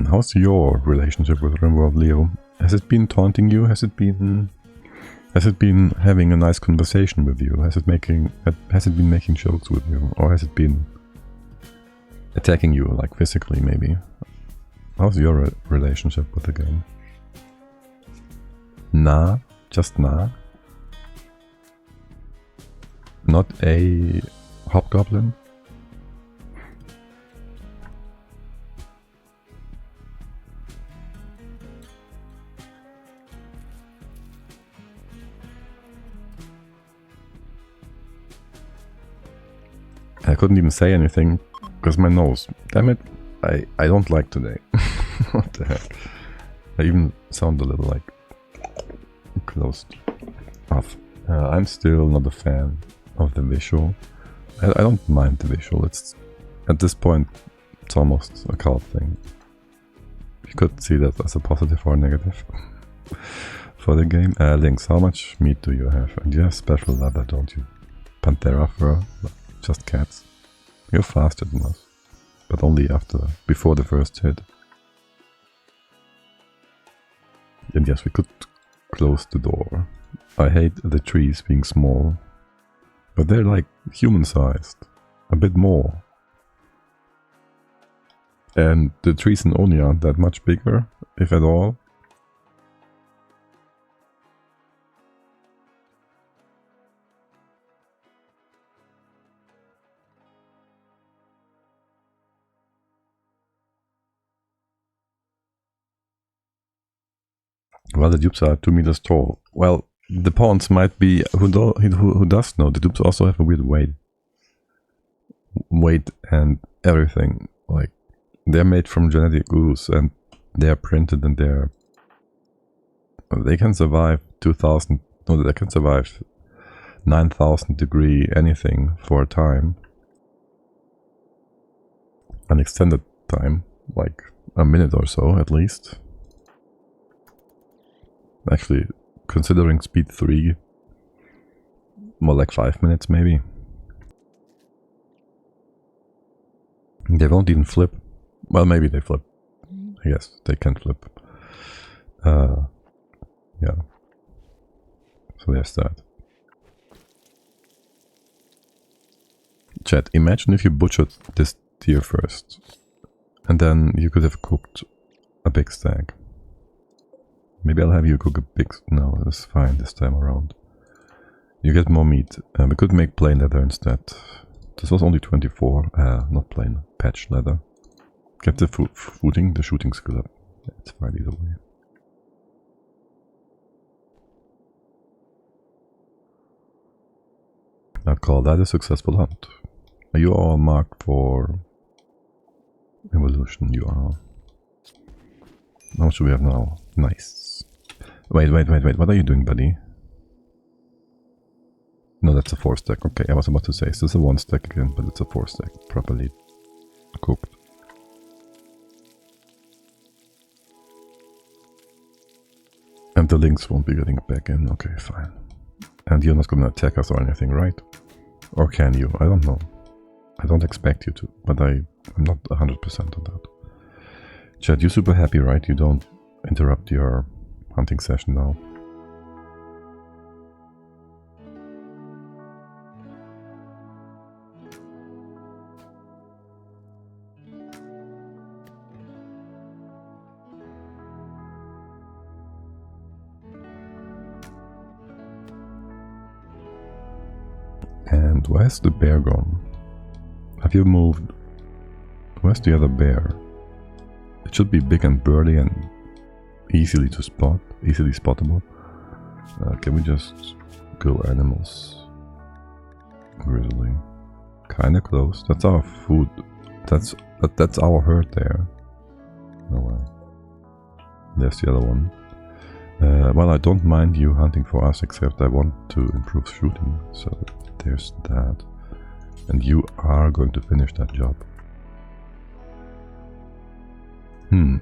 How's your relationship with RimWorld, Leo? Has it been taunting you? Has it been having a nice conversation with you? Has it been making jokes with you? Or has it been attacking you, like physically maybe? How's your relationship with the game? Nah? Just nah? Not a hobgoblin? I couldn't even say anything because my nose. Damn it, I don't like today. What the heck? I even sound a little like closed off. I'm still not a fan of the visual. I don't mind the visual. It's at this point it's almost a cult thing. You could see that as a positive or negative for the game. Lynx, how much meat do you have? And you have special leather, don't you? Panthera fur, just cats. You're faster than us, but only before the first hit. And yes, we could close the door. I hate the trees being small, but they're like human-sized, a bit more. And the trees in Oni aren't that much bigger, if at all. Well, the dupes are 2 meters tall. Well, the pawns might be... Who does know? The dupes also have a weird weight. Weight and everything. Like, they're made from genetic ooze and they're printed and they can survive 2000... No, they can survive 9000 degree anything for a time. An extended time. Like, a minute or so, at least. Actually, considering speed 3, more like 5 minutes maybe. They won't even flip. Well, maybe they flip. I guess they can flip. Yeah. So there's that. Chat, imagine if you butchered this deer first. And then you could have cooked a big stack. Maybe I'll have you cook a big... No, that's fine this time around. You get more meat. We could make plain leather instead. This was only 24. Not plain. Patch leather. Get the the shooting skill up. Yeah, it's fine either way. I'll call that a successful hunt. Are you all marked for evolution? You are. How much do we have now? Nice. Wait. What are you doing, buddy? No, that's a 4 stack. Okay, I was about to say, this is a 1 stack again, but it's a 4 stack. Properly cooked. And the Lynx won't be getting back in. Okay, fine. And you're not gonna attack us or anything, right? Or can you? I don't know. I don't expect you to, but I'm not 100% on that. Chad, you're super happy, right? You don't interrupt your hunting session now. And where's the bear gone? Have you moved? Where's the other bear? It should be big and burly and easily to spot, easily spottable. Can we just go animals? Grizzly. Kinda close. That's our food. That's our herd there. Oh well. There's the other one. Well, I don't mind you hunting for us, except I want to improve shooting. So there's that. And you are going to finish that job.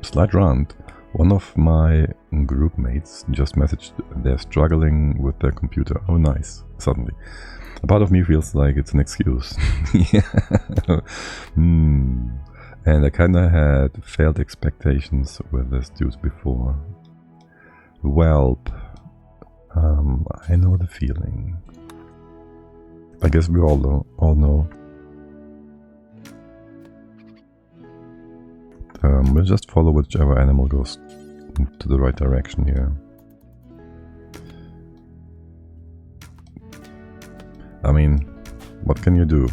Slight rant. One of my group mates just messaged they're struggling with their computer. Oh nice, suddenly. A part of me feels like it's an excuse. Yeah. And I kinda had failed expectations with this dude before. Welp. I know the feeling. I guess we all know. We'll just follow whichever animal goes to the right direction here. I mean, what can you do?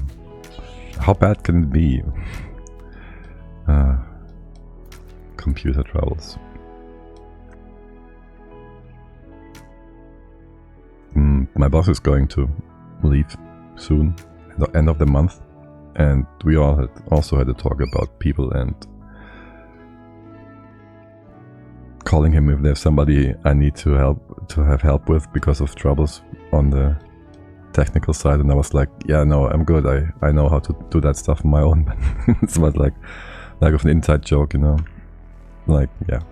How bad can it be? Computer troubles. My boss is going to leave soon, at the end of the month, and we all also had a talk about people and calling him if there's somebody I need to have help with because of troubles on the technical side, and I was like, yeah, no, I'm good. I know how to do that stuff on my own. It's about like of an inside joke, you know, like yeah,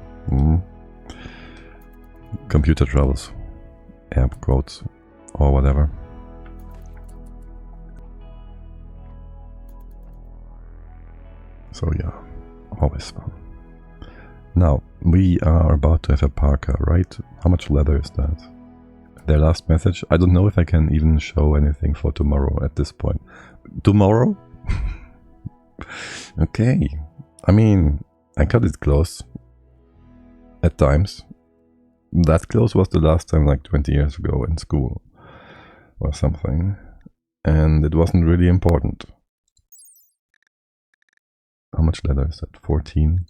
computer troubles, air quotes or whatever. So yeah, always fun. Now, we are about to have a parka, right? How much leather is that? Their last message? I don't know if I can even show anything for tomorrow at this point. Tomorrow? Okay. I mean, I cut it close. At times. That close was the last time like 20 years ago in school. Or something. And it wasn't really important. How much leather is that? 14?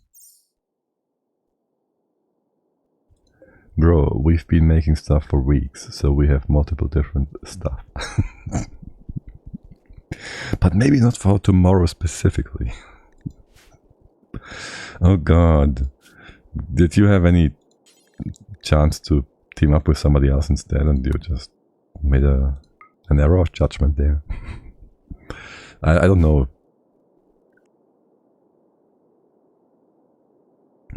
Bro, we've been making stuff for weeks, so we have multiple different stuff. But maybe not for tomorrow specifically. Oh god. Did you have any chance to team up with somebody else instead and you just made an error of judgment there? I don't know.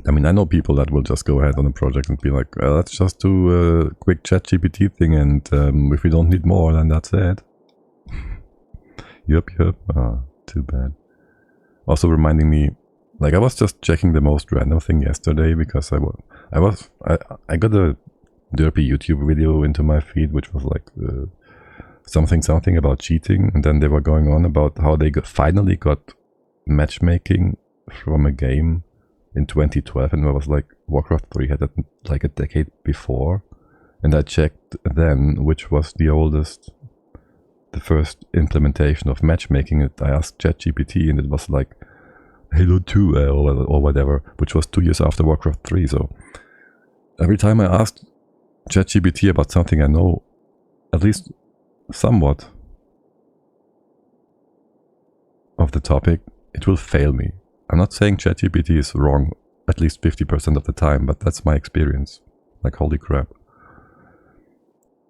I mean, I know people that will just go ahead on a project and be like, well, let's just do a quick ChatGPT thing, and if we don't need more, then that's it. Yup. Oh, too bad. Also reminding me, like I was just checking the most random thing yesterday because I got a derpy YouTube video into my feed, which was like something about cheating, and then they were going on about how they finally got matchmaking from a game in 2012, and I was like, Warcraft 3 had it like a decade before, and I checked then which was the first implementation of matchmaking. I asked ChatGPT, and it was like Halo 2 or whatever, which was 2 years after Warcraft 3. So every time I asked ChatGPT about something I know at least somewhat of the topic, it will fail me. I'm not saying ChatGPT is wrong at least 50% of the time, but that's my experience. Like, holy crap.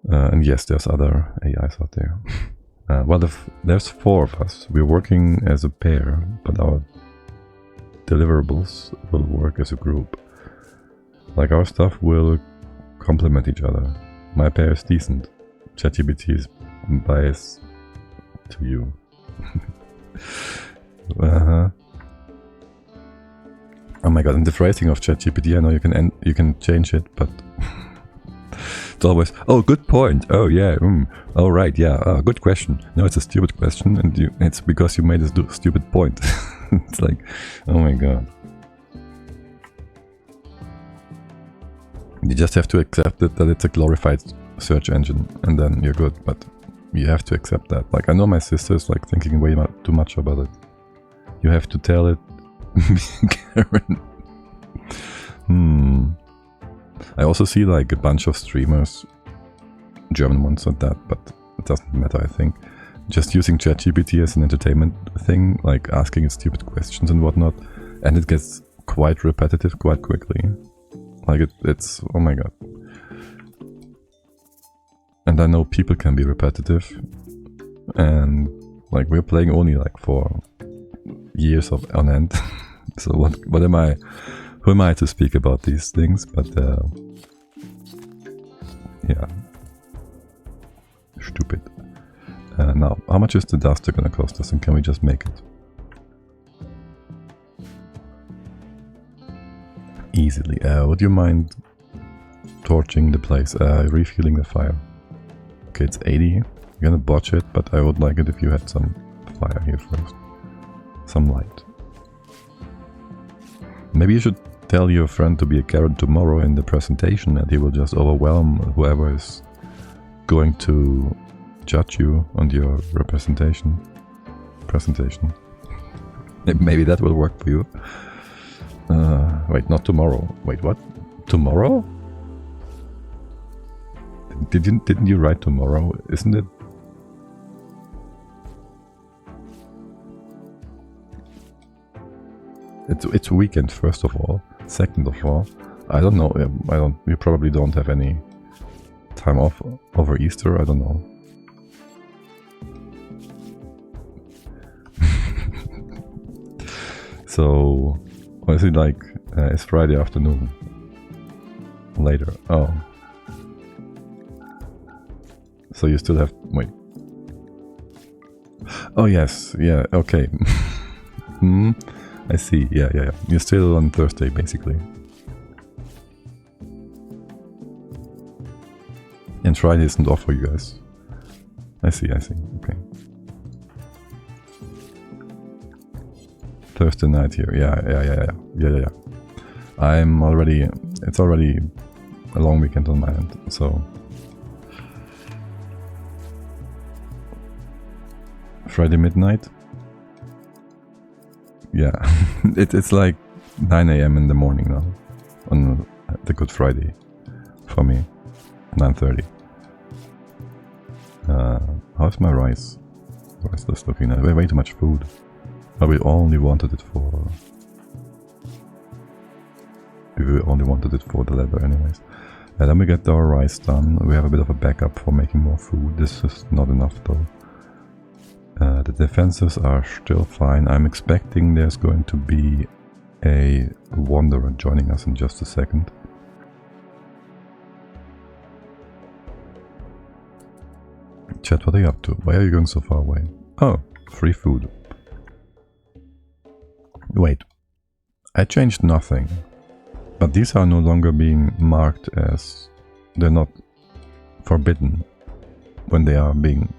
And yes, there's other AIs out there. Well, there's 4 of us. We're working as a pair, but our deliverables will work as a group. Like, our stuff will complement each other. My pair is decent. ChatGPT is biased to you. Oh my god, and the phrasing of ChatGPT, I know you can change it, but it's always, oh, good point, oh yeah, oh right, yeah, good question. No, it's a stupid question, and it's because you made a stupid point. It's like, oh my god. You just have to accept that it's a glorified search engine, and then you're good, but you have to accept that. Like, I know my sister's like thinking way too much about it. You have to tell it, Karen. I also see like a bunch of streamers, German ones at that, but it doesn't matter, I think, just using ChatGPT as an entertainment thing, like asking it stupid questions and whatnot, and it gets quite repetitive quite quickly. Like it's oh my god. And I know people can be repetitive, and like we're playing only like for years on end. So what am I? Who am I to speak about these things? But yeah, stupid. Now, how much is the duster gonna cost us, and can we just make it? Easily. Would you mind torching the place? Refueling the fire. Okay, it's 80. I'm gonna botch it, but I would like it if you had some fire here first. Some light. Maybe you should tell your friend to be a carrot tomorrow in the presentation, and he will just overwhelm whoever is going to judge you on your presentation. Maybe that will work for you. Wait, not tomorrow. Wait, what? Tomorrow? Didn't you write tomorrow? Isn't it? It's weekend, first of all. Second of all, I don't know. You probably don't have any time off over Easter. I don't know. So, what is it like? It's Friday afternoon. Later. Oh. So you still have... Wait. Oh yes. Yeah. Okay. I see. Yeah. You're still on Thursday, basically. And Friday isn't off for you guys. I see. Okay. Thursday night here. Yeah. I'm already... It's already a long weekend on my end, so... Friday midnight? Yeah. It's like 9 AM in the morning now. On the Good Friday. For me. 9:30. How's my rice? What's this looking at? We have way too much food. But we only wanted it for... We only wanted it for the leather anyways. And then we get our rice done. We have a bit of a backup for making more food. This is not enough though. The defenses are still fine. I'm expecting there's going to be a wanderer joining us in just a second. Chat, what are you up to? Why are you going so far away? Oh, free food. Wait, I changed nothing. But these are no longer being marked as... They're not forbidden when they are being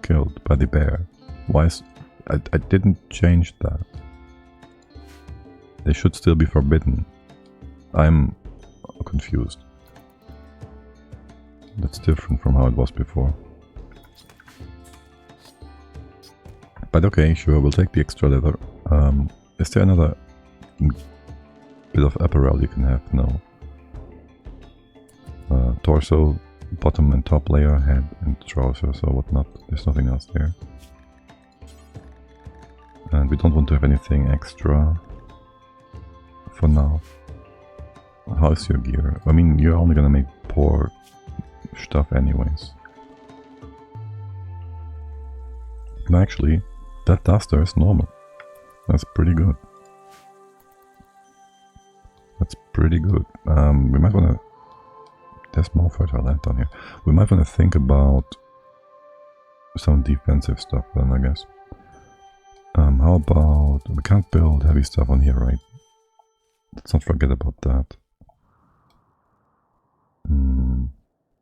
killed by the bear. Why is... I didn't change that. They should still be forbidden. I'm confused. That's different from how it was before. But okay, sure, we'll take the extra leather. Is there another bit of apparel you can have? No. Torso, bottom and top layer, head and trousers or whatnot. There's nothing else there. And we don't want to have anything extra for now. How's your gear? I mean, you're only gonna make poor stuff anyways. No, actually, that duster is normal. That's pretty good. That's pretty good. We might wanna... There's more fertile land down here. We might wanna think about some defensive stuff then, I guess. How about... We can't build heavy stuff on here, right? Let's not forget about that.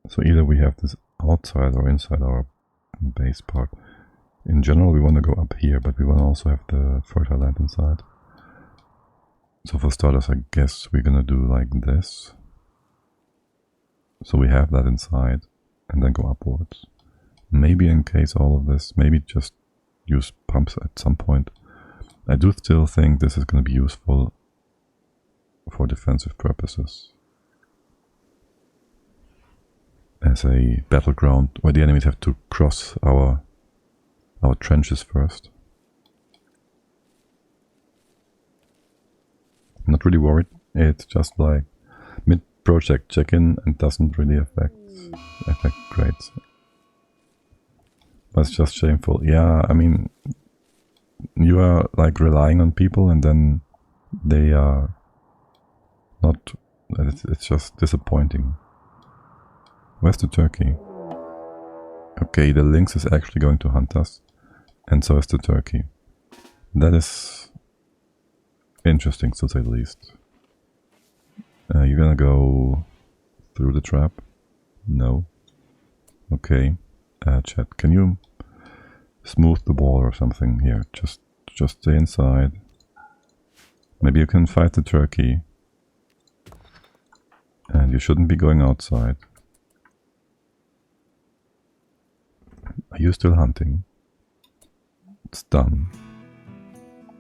So either we have this outside or inside our base part. In general, we want to go up here, but we want to also have the fertile land inside. So for starters, I guess we're gonna do like this. So we have that inside, and then go upwards. Maybe encase all of this, maybe just use pumps at some point. I do still think this is going to be useful for defensive purposes. As a battleground where the enemies have to cross our trenches first. I'm not really worried. It's just like mid-project check-in and doesn't really affect grades. But it's just shameful. Yeah, I mean, you are like relying on people and then they are not... It's just disappointing. Where's the turkey? Okay, the lynx is actually going to hunt us. And so is the turkey. That is interesting, to say the least. You're gonna go through the trap? No. Okay. Chat, can you smooth the wall or something here? Just stay inside. Maybe you can fight the turkey. And you shouldn't be going outside. Are you still hunting? It's done.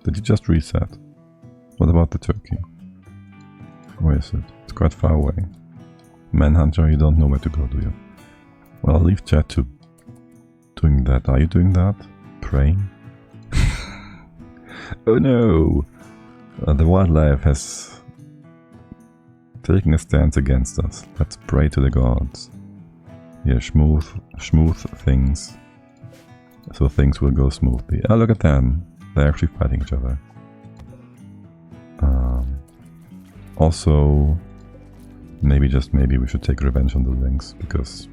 Did you just reset? What about the turkey? Where is it? It's quite far away. Manhunter, you don't know where to go, do you? Well, I'll leave chat to doing that. Are you doing that? Praying? Oh no! The wildlife has taking a stance against us. Let's pray to the gods. Yeah, smooth things. So things will go smoothly. Oh, look at them. They're actually fighting each other. Also, maybe, just maybe, we should take revenge on the Lynx, because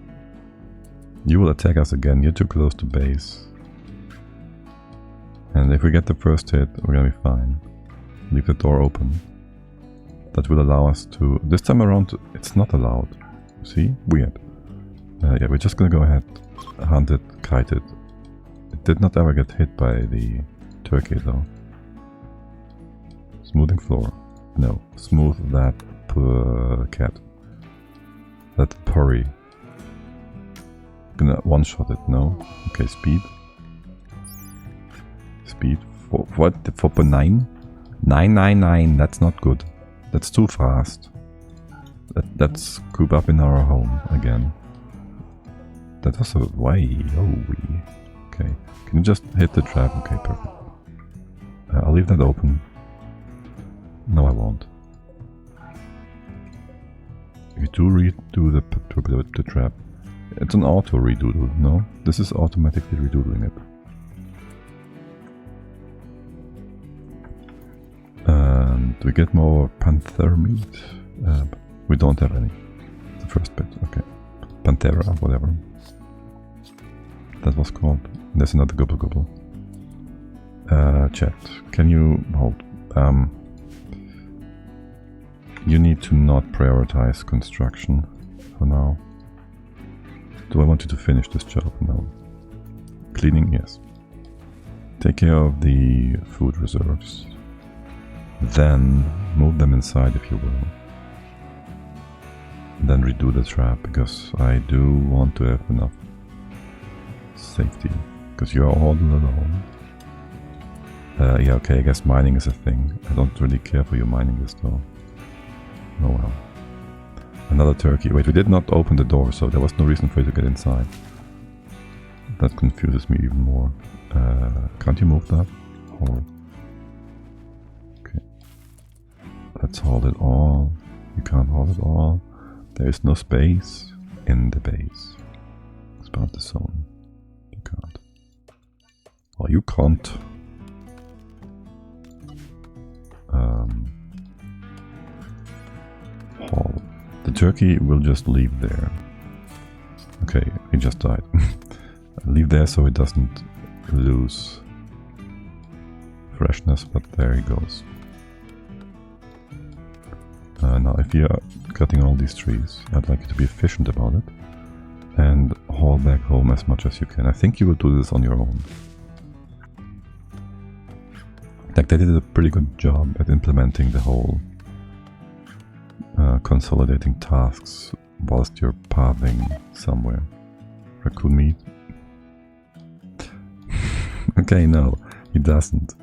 you will attack us again. You're too close to base. And if we get the first hit, we're gonna be fine. Leave the door open. That will allow us to... This time around, it's not allowed. See? Weird. Yeah, we're just gonna go ahead, hunt it, kite it. It did not ever get hit by the turkey, though. Smoothing floor. No. Smooth that cat. That purry. Gonna one-shot it, no? Okay, speed. Speed. For what? For 9? 999, that's not good. That's too fast. Let's coop up in our home again. That was a way. Oh, okay. Can you just hit the trap? Okay, perfect. I'll leave that open. No, I won't. You do redo the trap. It's an auto redoodle, no? This is automatically redoodling it. And we get more panther meat. We don't have any. The first bit, okay. Panthera, whatever that was called. There's another gobble. Chat, can you hold? You need to not prioritize construction for now. Do I want you to finish this job? No. Cleaning, yes. Take care of the food reserves. Then move them inside if you will. Then redo the trap, because I do want to have enough safety. Because you're all alone. Yeah, okay, I guess mining is a thing. I don't really care for you mining this though. Oh well. Another turkey. Wait, we did not open the door, so there was no reason for you to get inside. That confuses me even more. Can't you move that? Or... okay. Let's hold it all. You can't hold it all. There is no space in the base. Expand the zone. You can't. Oh, you can't. Haul. The turkey will just leave there. Okay, he just died. Leave there so it doesn't lose freshness, but there he goes. Now, if you're cutting all these trees, I'd like you to be efficient about it and haul back home as much as you can. I think you will do this on your own. Like, they did a pretty good job at implementing the whole consolidating tasks whilst you're pathing somewhere. Raccoon meat. Okay, no, he doesn't.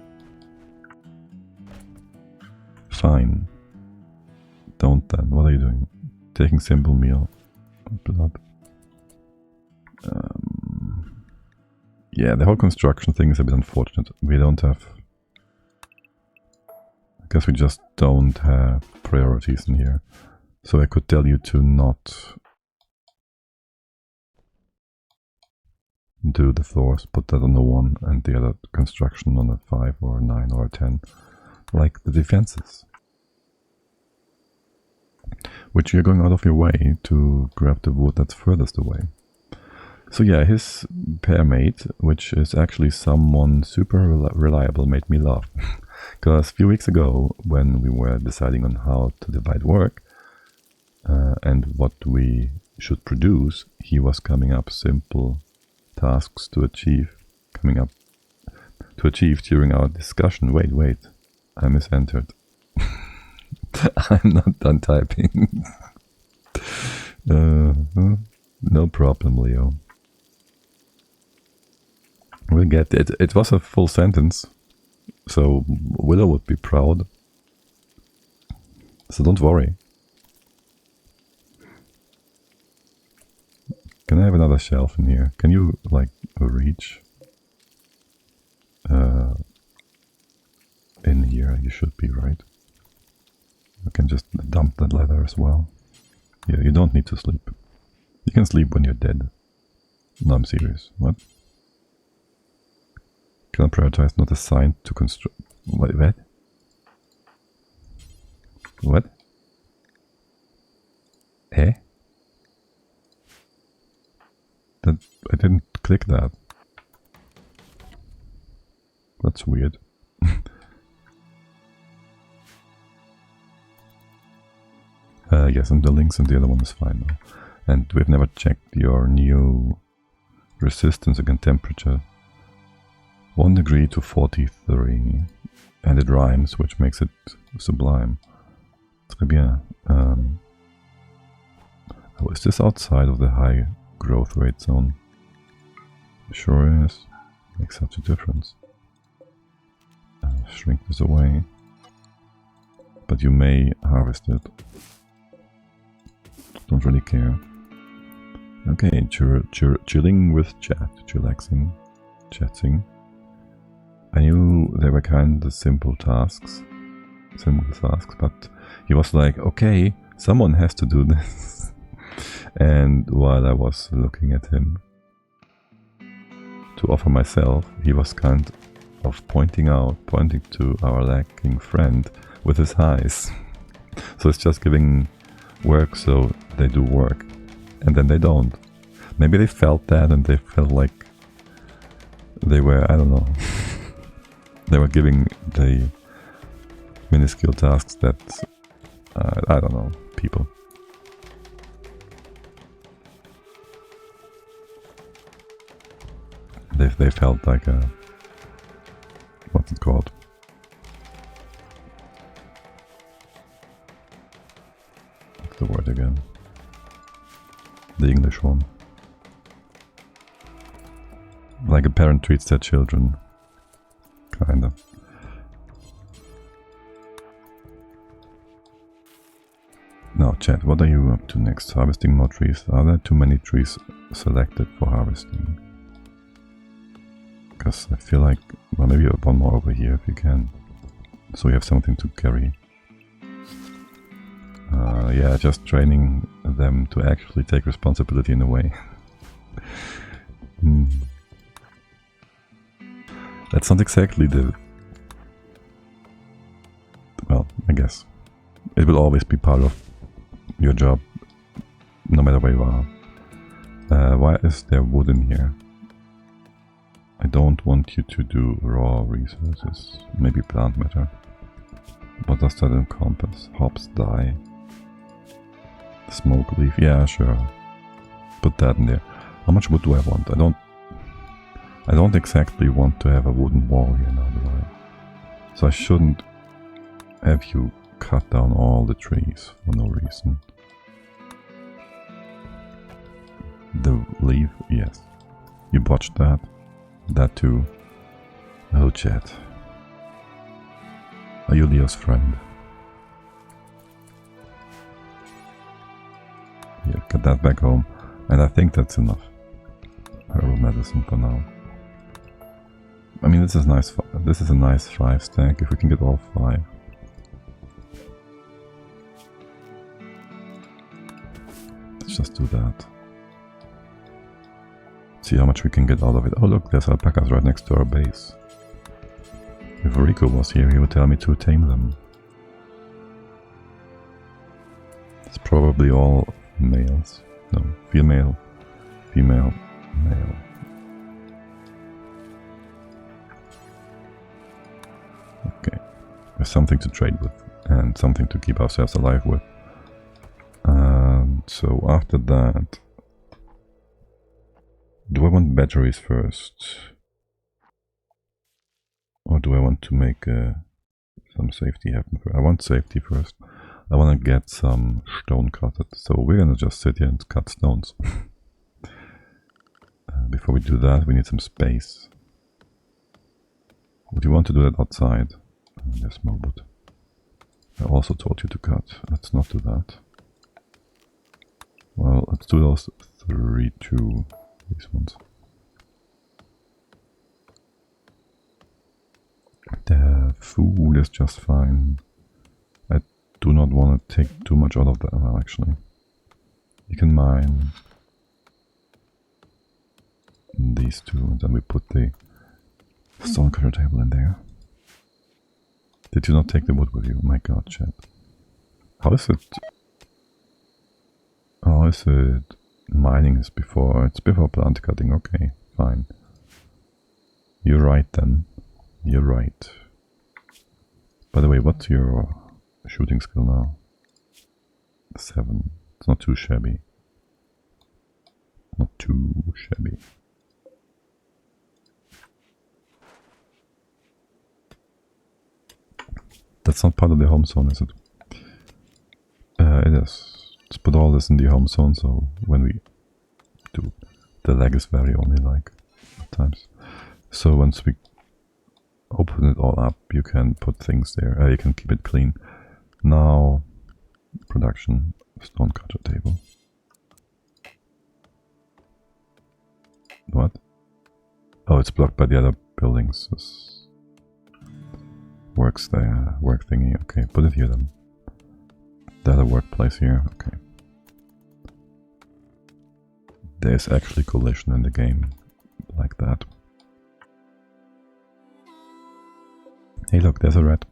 Fine. Don't then. What are you doing? Taking simple meal. Blood. Yeah, the whole construction thing is a bit unfortunate. We don't have... I guess we just don't have priorities in here. So I could tell you to not do the floors, put that on a 1 and the other construction on a 5 or a 9 or a 10. Like the defenses. Which you're going out of your way to grab the wood that's furthest away. So yeah, his pair mate, which is actually someone super reliable, made me laugh. Because a few weeks ago, when we were deciding on how to divide work and what we should produce, he was coming up simple tasks to achieve, during our discussion. Wait, I misentered. I'm not done typing. No problem, Leo. We'll get it. It was a full sentence, so Willow would be proud. So don't worry. Can I have another shelf in here? Can you, like, reach? In here, you should be, right? You can just dump that leather as well. Yeah, you don't need to sleep. You can sleep when you're dead. No, I'm serious. What? Cannot prioritize, not assigned to construct. What? What? Eh? That I didn't click that. That's weird. Yes, and the links and the other one is fine now. And we've never checked your new resistance against temperature. 1 degree to 43. And it rhymes, which makes it sublime. Très bien. Oh, is this outside of the high growth rate zone? Sure is. Makes such a difference. Shrink this away. But you may harvest it. Don't really care. Okay, chilling with chat, chillaxing, chatting. I knew they were kind of simple tasks, but he was like, okay, someone has to do this. And while I was looking at him to offer myself, he was kind of pointing to our lacking friend with his eyes. So it's just giving work so they do work, and then they don't. Maybe they felt that and they felt like they were, I don't know, they were giving the minuscule tasks that, I don't know, people. They felt like a, what's it called? What's the word again? The English one. Like a parent treats their children. Kinda. Now chat, what are you up to next? Harvesting more trees? Are there too many trees selected for harvesting? Because I feel like, well, maybe one more over here if you can. So you have something to carry. Yeah, just training them to actually take responsibility in a way. That's not exactly the... Well, I guess. It will always be part of your job, no matter where you are. Why is there wood in here? I don't want you to do raw resources. Maybe plant matter. What does that encompass? Hops, dye. Smoke leaf. Yeah, sure. Put that in there. How much wood do I want? I don't exactly want to have a wooden wall here now, do I? So I shouldn't have you cut down all the trees for no reason. The leaf, yes. You botched that. That too. Oh, chat. Are you Leo's friend? Yeah, get that back home. And I think that's enough. Herbal medicine for now. I mean, this is nice. This is a nice 5 stack. If we can get all 5. Let's just do that. See how much we can get out of it. Oh look, there's alpacas right next to our base. If Rico was here, he would tell me to tame them. It's probably all males. No, female, female, male. Okay, there's something to trade with and something to keep ourselves alive with. So after that, do I want batteries first? Or do I want to make some safety happen first? I want safety first. I want to get some stone cutted. So we're gonna just sit here and cut stones. Before we do that, we need some space. Would you want to do that outside? Yes, Mobot. I also told you to cut. Let's not do that. Well, let's do those 3, 2, these ones. The food is just fine. I do not want to take too much out of that. Well, actually, you can mine these two, and then we put the stonecutter table in there. Did you not take the wood with you? My god, chat. How is it? How is it? Mining is before. It's before plant cutting. Okay, fine. You're right then. You're right. By the way, what's your shooting skill now? 7. It's not too shabby. Not too shabby. That's not part of the home zone, is it? It is. Let's put all this in the home zone, so when we do, the lag is very only like at times. So once we open it all up, you can put things there. You can keep it clean. Now, production stonecutter table. What? Oh, it's blocked by the other buildings. This works there. Work thingy. Okay, put it here then. The other workplace here. Okay. There's actually collision in the game like that. Hey look, there's a rat.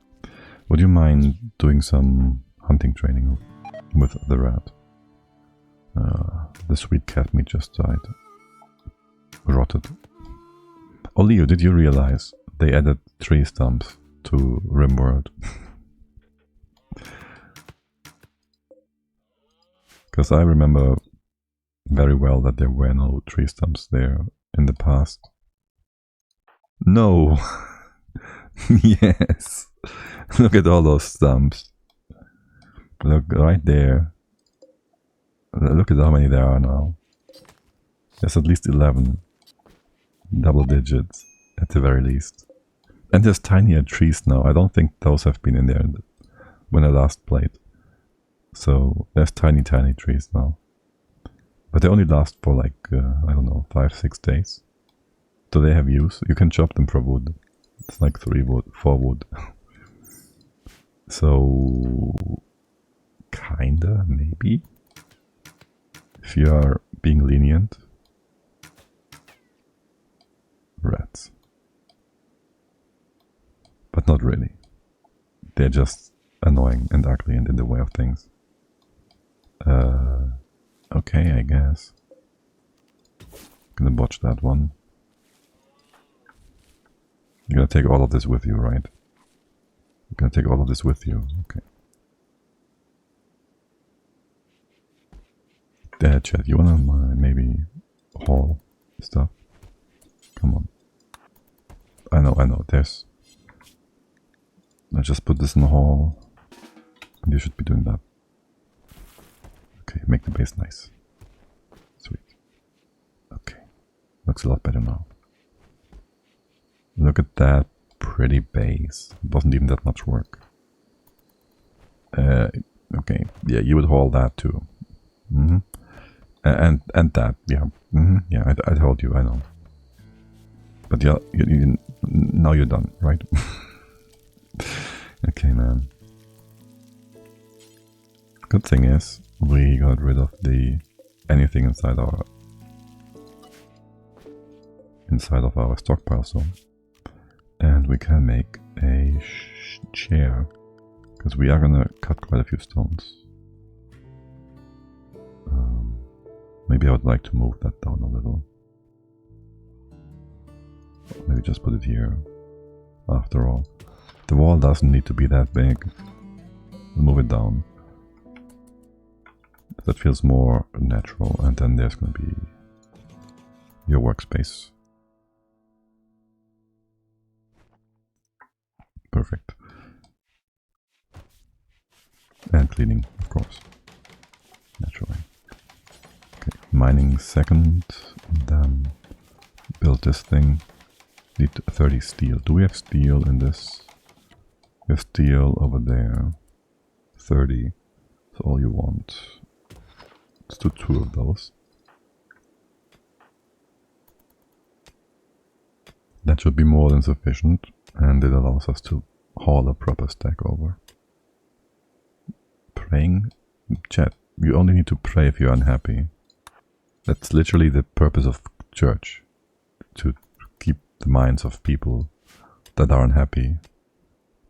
Would you mind doing some hunting training with the rat? The sweet cat meat just died. Rotted. Oh Leo, did you realize they added tree stumps to RimWorld? Because I remember very well that there were no tree stumps there in the past. No! Yes! Look at all those stumps. Look right there. Look at how many there are now. There's at least 11. Double digits, at the very least. And there's tinier trees now. I don't think those have been in there when I last played. So there's tiny trees now. But they only last for like, I don't know, 5-6 days. Do they have use? You can chop them for wood. It's like 3 wood, 4 wood. So, kinda, maybe. If you are being lenient. Rats. But not really. They're just annoying and ugly and in the way of things. Okay, I guess. Gonna botch that one. You're gonna take all of this with you, right? You're gonna take all of this with you, okay. Chat, you wanna maybe haul stuff? Come on. I know, there's... Let's just put this in the hall. And you should be doing that. Okay, make the base nice. Sweet. Okay. Looks a lot better now. Look at that pretty base. It wasn't even that much work. Okay, yeah, you would haul that too. And that, yeah. Yeah, I told you, I know. But yeah, now you're done, right? Okay, man. Good thing is, we got rid of anything inside of our stockpile zone. And we can make a chair, because we are gonna cut quite a few stones. Maybe I would like to move that down a little. Maybe just put it here. After all, the wall doesn't need to be that big. Move it down. That feels more natural, and then there's gonna be your workspace. Perfect. And cleaning, of course. Naturally. Okay, mining second, then build this thing. Need 30 steel. Do we have steel in this? We have steel over there. 30. That's all you want. Let's do 2 of those. That should be more than sufficient, and it allows us to haul a proper stack over. praying? Chat, you only need to pray if you're unhappy. That's literally the purpose of church. To keep the minds of people that are unhappy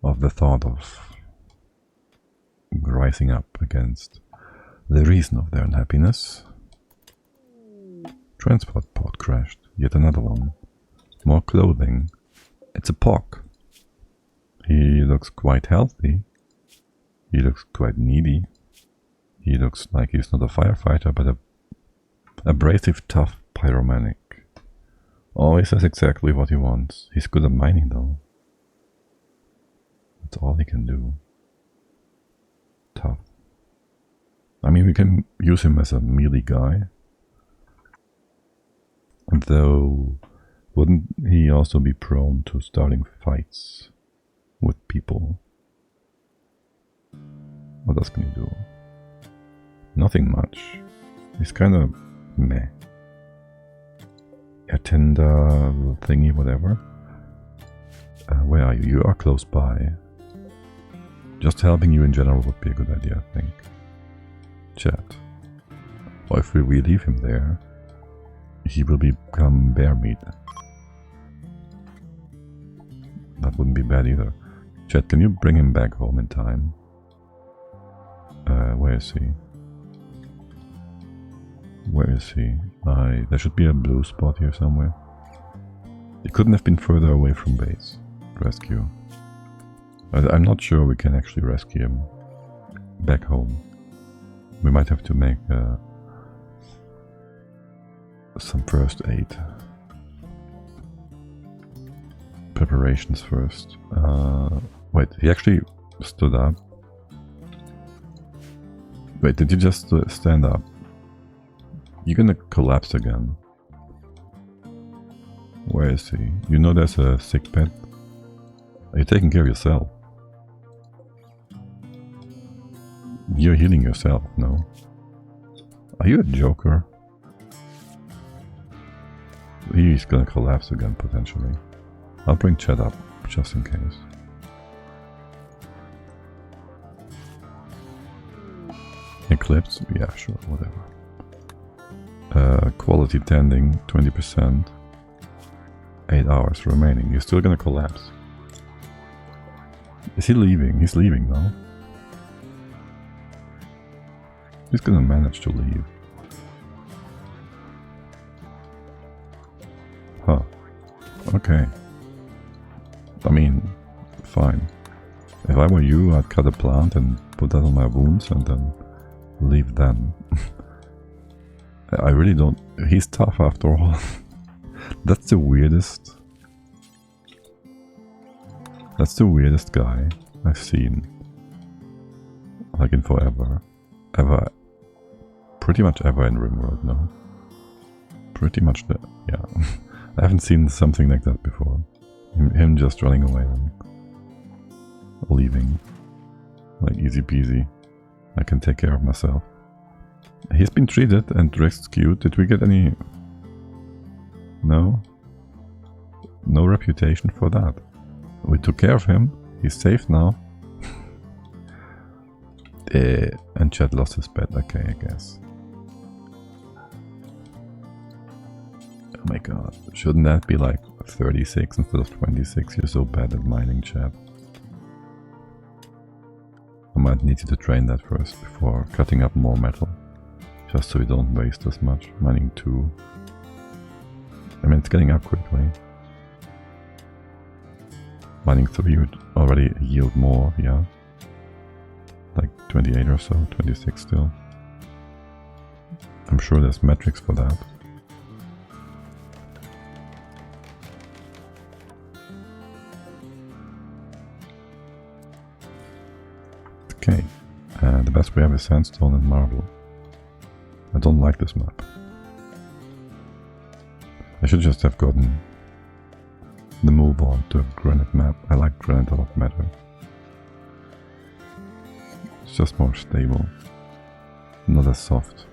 of the thought of rising up against the reason of their unhappiness. Transport pod crashed. Yet another one. More clothing. It's a POC. He looks quite healthy. He looks quite needy. He looks like he's not a firefighter, but a abrasive, tough pyromanic. Always says exactly what he wants. He's good at mining though. That's all he can do. Tough. I mean, we can use him as a melee guy. Though, wouldn't he also be prone to starting fights with people? What else can he do? Nothing much. He's kind of meh. A tender thingy, whatever. Where are you? You are close by. Just helping you in general would be a good idea, I think. Chat. Or if we leave him there, he will become bear meat. That wouldn't be bad either. Chat, can you bring him back home in time? Where is he? Where is he? There should be a blue spot here somewhere. He couldn't have been further away from base. Rescue. I'm not sure we can actually rescue him back home. We might have to make some first aid preparations first. Wait, he actually stood up. Wait, did you just stand up? You're gonna collapse again. Where is he? You know there's a sick bed? Are you taking care of yourself? You're healing yourself, no? Are you a joker? He's gonna collapse again, potentially. I'll bring Chet up, just in case. Eclipse? Yeah, sure, whatever. Quality tending, 20%. 8 hours remaining. You're still gonna collapse. Is he leaving? He's leaving now. He's gonna manage to leave. Huh. Okay. I mean, fine. If I were you, I'd cut a plant and put that on my wounds and then leave then. I really don't... He's tough after all. That's the weirdest... That's the weirdest guy I've seen. Like in forever. Ever. Pretty much ever in RimWorld, no? Pretty much the... Yeah. I haven't seen something like that before. Him just running away and leaving. Like easy peasy. I can take care of myself. He's been treated and rescued. Did we get any... No? No reputation for that. We took care of him. He's safe now. And Chad lost his pet. Okay, I guess. Oh my god. Shouldn't that be like 36 instead of 26? You're so bad at mining, Chad. I might need you to train that first before cutting up more metal. Just so we don't waste as much. Mining 2. I mean, it's getting up quickly. Mining 3 would already yield more, yeah. Like 28 or so, 26 still. I'm sure there's metrics for that. Okay, the best we have is sandstone and marble. I don't like this map. I should just have gotten the move on to a granite map. I like granite a lot better. It's just more stable, not as soft.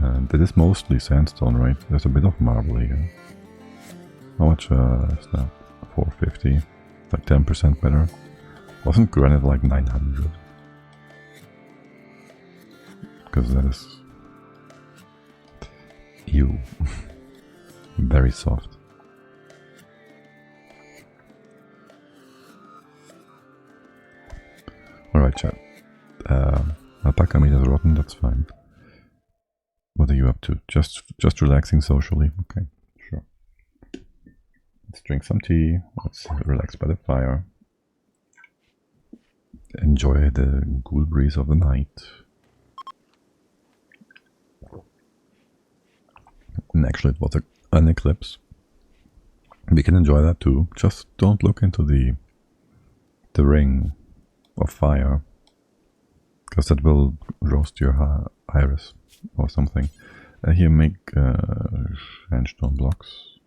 And it is mostly sandstone, right? There's a bit of marble here. How much is that? 450. Like 10% better. Wasn't granite like 900? because that is ew. Very soft. Alright, chat. Alpaca meat is rotten, that's fine. What are you up to? Just relaxing socially? Okay, sure. Let's drink some tea. Let's relax by the fire. Enjoy the cool breeze of the night. And actually it was an eclipse. We can enjoy that too. Just don't look into the ring of fire, because that will roast your iris or something. Here, make sandstone blocks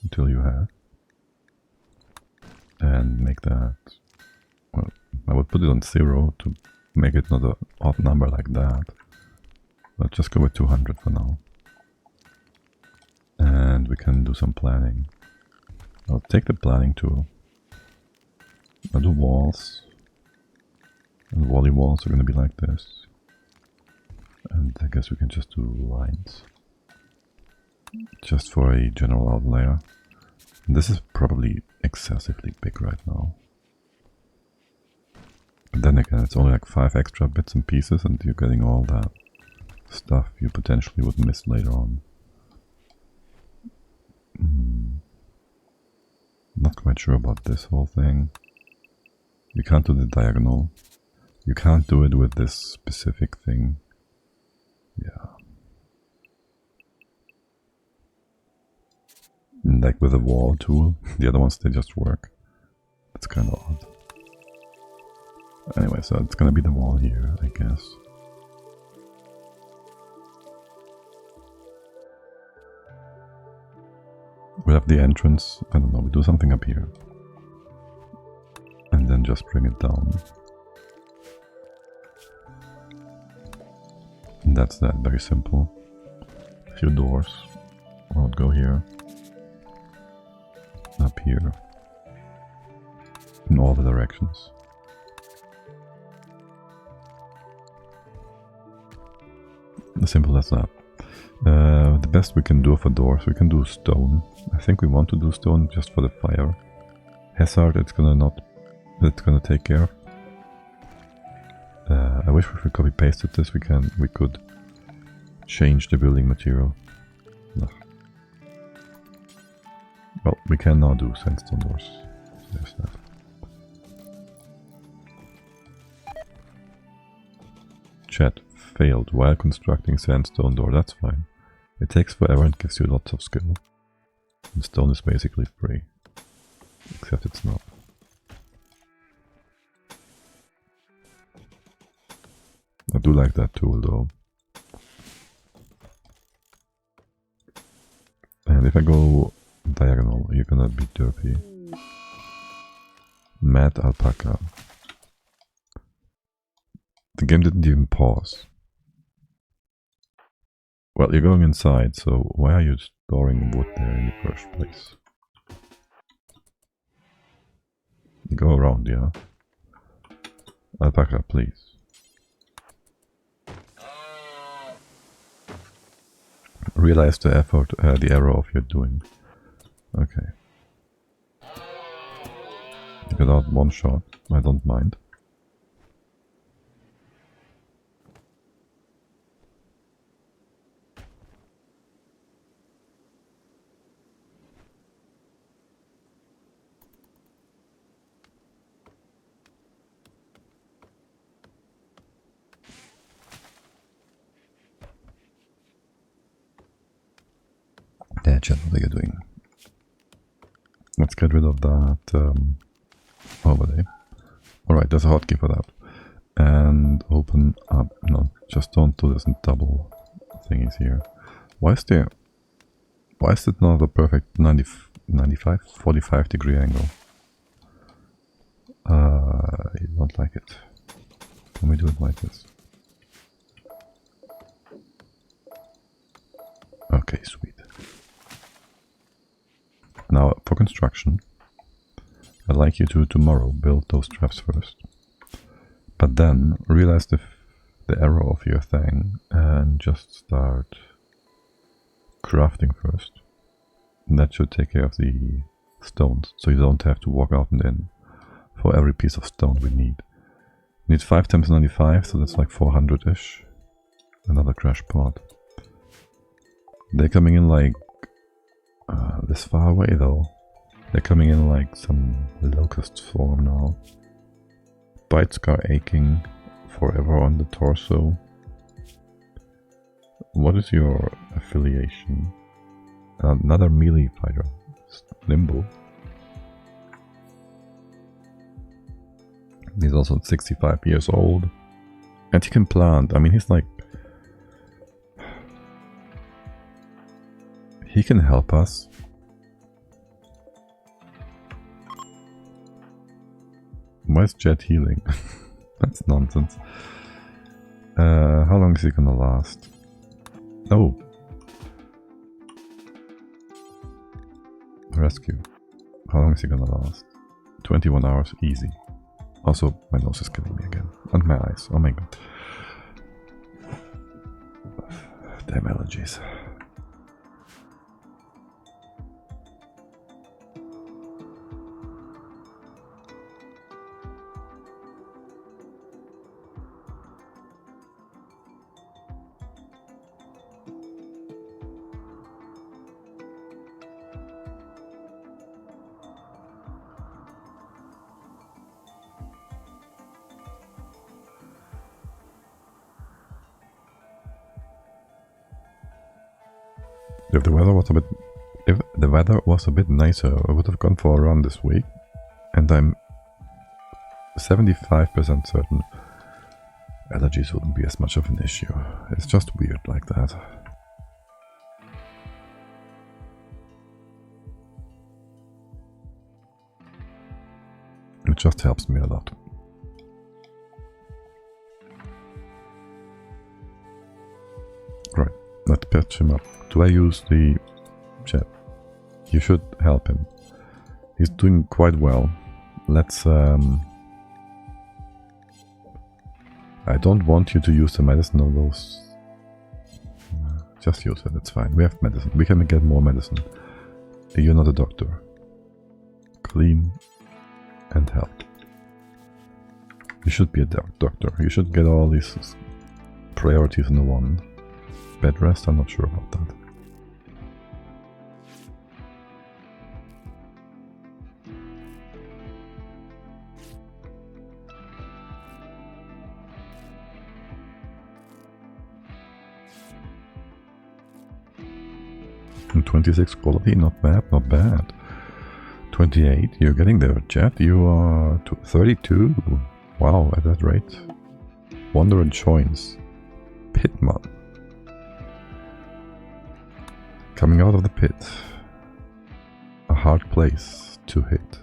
until you have, and make that, well, I would put it on 0 to make it not an odd number like that, but just go with 200 for now. And we can do some planning. I'll take the planning tool. I'll do walls. And wally walls are going to be like this. And I guess we can just do lines. Just for a general outlayer. And this is probably excessively big right now. But then again, it's only like 5 extra bits and pieces and you're getting all that stuff you potentially would miss later on. Not quite sure about this whole thing. You can't do the diagonal. You can't do it with this specific thing. Yeah. Like with the wall tool. The other ones, they just work. That's kind of odd. Anyway, so it's gonna be the wall here, I guess. We'll have the entrance. I don't know, we do something up here. And then just bring it down. And that's that, very simple. A few doors. I'll go here. Up here. In all the directions. As simple as that. The best we can do for doors, we can do stone. I think we want to do stone just for the fire. Hazard, it's gonna take care of. I wish if we copy pasted this, we could change the building material. Ugh. Well, we can now do sandstone doors. There's that. Chat failed while constructing sandstone door. That's fine. It takes forever and gives you lots of skill. And stone is basically free. Except it's not. I do like that tool though. And if I go diagonal, you're gonna be derpy. Mad alpaca. The game didn't even pause. Well, you're going inside, so why are you storing wood there in the first place? You go around, yeah? Alpaca, please. Realize the effort, the error of your doing. Okay. You got out one shot, I don't mind. Yeah, chat, what are you doing? Let's get rid of that overlay. Alright, there's a hotkey for that. And open up. No, just don't do this in double thingies here. Why is it not a perfect 45 degree angle? I don't like it. Can we do it like this? Okay, sweet. Now, for construction, I'd like you to tomorrow build those traps first. But then realize the arrow of your thing and just start crafting first. And that should take care of the stones, so you don't have to walk out and in for every piece of stone we need. We need 5 times 95, so that's like 400-ish. Another crash pod. They're coming in like this far away though. They're coming in like some locust form now. Bite scar aching forever on the torso. What is your affiliation? Another melee fighter. Nimble. He's also 65 years old. And he can plant. I mean, he's like... He can help us. Why is Jet healing? That's nonsense. How long is he gonna last? Oh. Rescue. How long is he gonna last? 21 hours, easy. Also, my nose is killing me again. And my eyes, oh my god. Damn allergies. If the weather was a bit nicer, I would have gone for a run this week, and I'm 75% certain allergies wouldn't be as much of an issue. It's just weird like that. It just helps me a lot. Right, let's patch him up. Do I use the chat? You should help him. He's doing quite well. Let's I don't want you to use the medicine of those. Just use it, it's fine. We have medicine. We can get more medicine. You're not a doctor. Clean and help. You should be a doctor. You should get all these priorities in one. Bed rest, I'm not sure about that. And 26 quality, not bad, not bad. 28, you're getting there, chat. You are 32. Wow, at that rate. Wonder and Joins. Pitman. Coming out of the pit. A hard place to hit.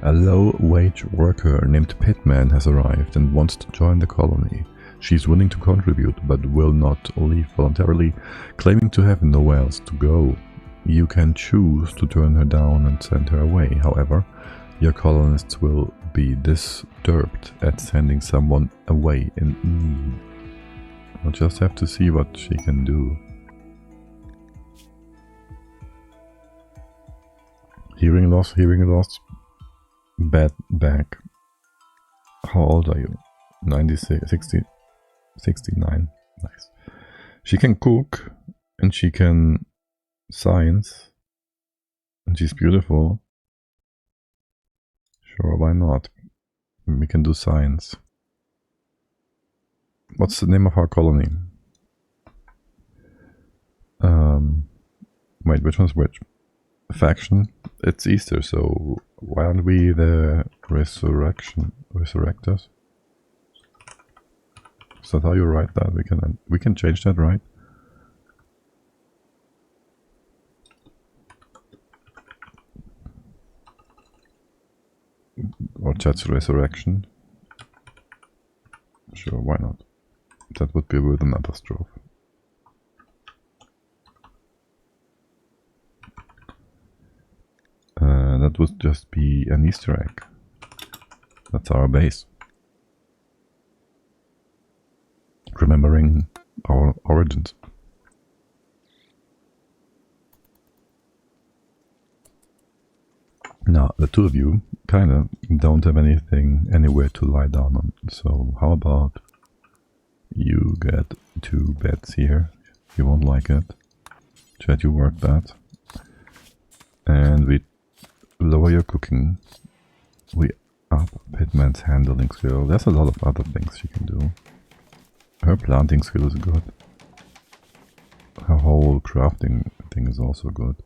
A low-wage worker named Pitman has arrived and wants to join the colony. She's willing to contribute, but will not leave voluntarily, claiming to have nowhere else to go. You can choose to turn her down and send her away. However, your colonists will be disturbed at sending someone away in need. We'll just have to see what she can do. Hearing loss, bad back. How old are you? 96, 60, 69. Nice. She can cook and she can science and she's beautiful. Sure, why not? We can do science. What's the name of our colony? Wait, which one's which? Faction? It's Easter, so why aren't we the resurrectors? Is that how you write that? We can change that, right? Or chat's resurrection? Sure, why not? That would be with an apostrophe. That would just be an Easter egg. That's our base. remembering our origins. Now, the two of you kind of don't have anywhere to lie down on. So how about you get 2 beds here? You won't like it. Chad, you work that. And we lower your cooking. We up Pitman's handling skill. There's a lot of other things she can do. Her planting skill is good. Her whole crafting thing is also good.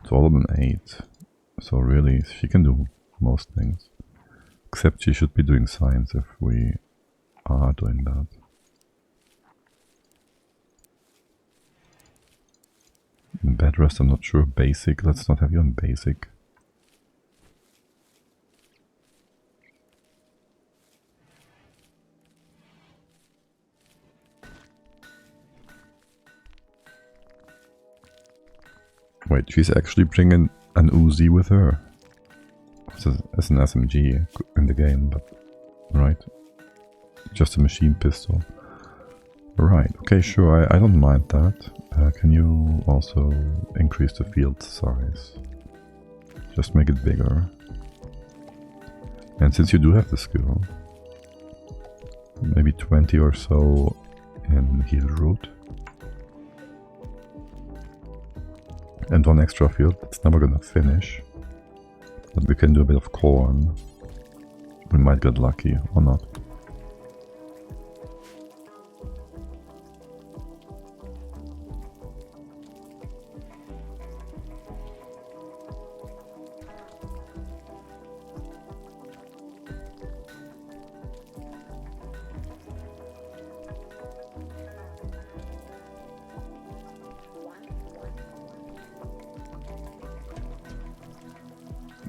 It's all of an 8. So really, she can do most things. Except she should be doing science if we are doing that. Bed rest, I'm not sure. Basic, let's not have you on basic. Wait, she's actually bringing an Uzi with her. As an SMG in the game, but right. Just a machine pistol. Right, okay, sure, I don't mind that. Can you also increase the field size? Just make it bigger. And since you do have the skill, maybe 20 or so in heal root. And 1 extra field. It's never gonna finish. But we can do a bit of corn. We might get lucky or not.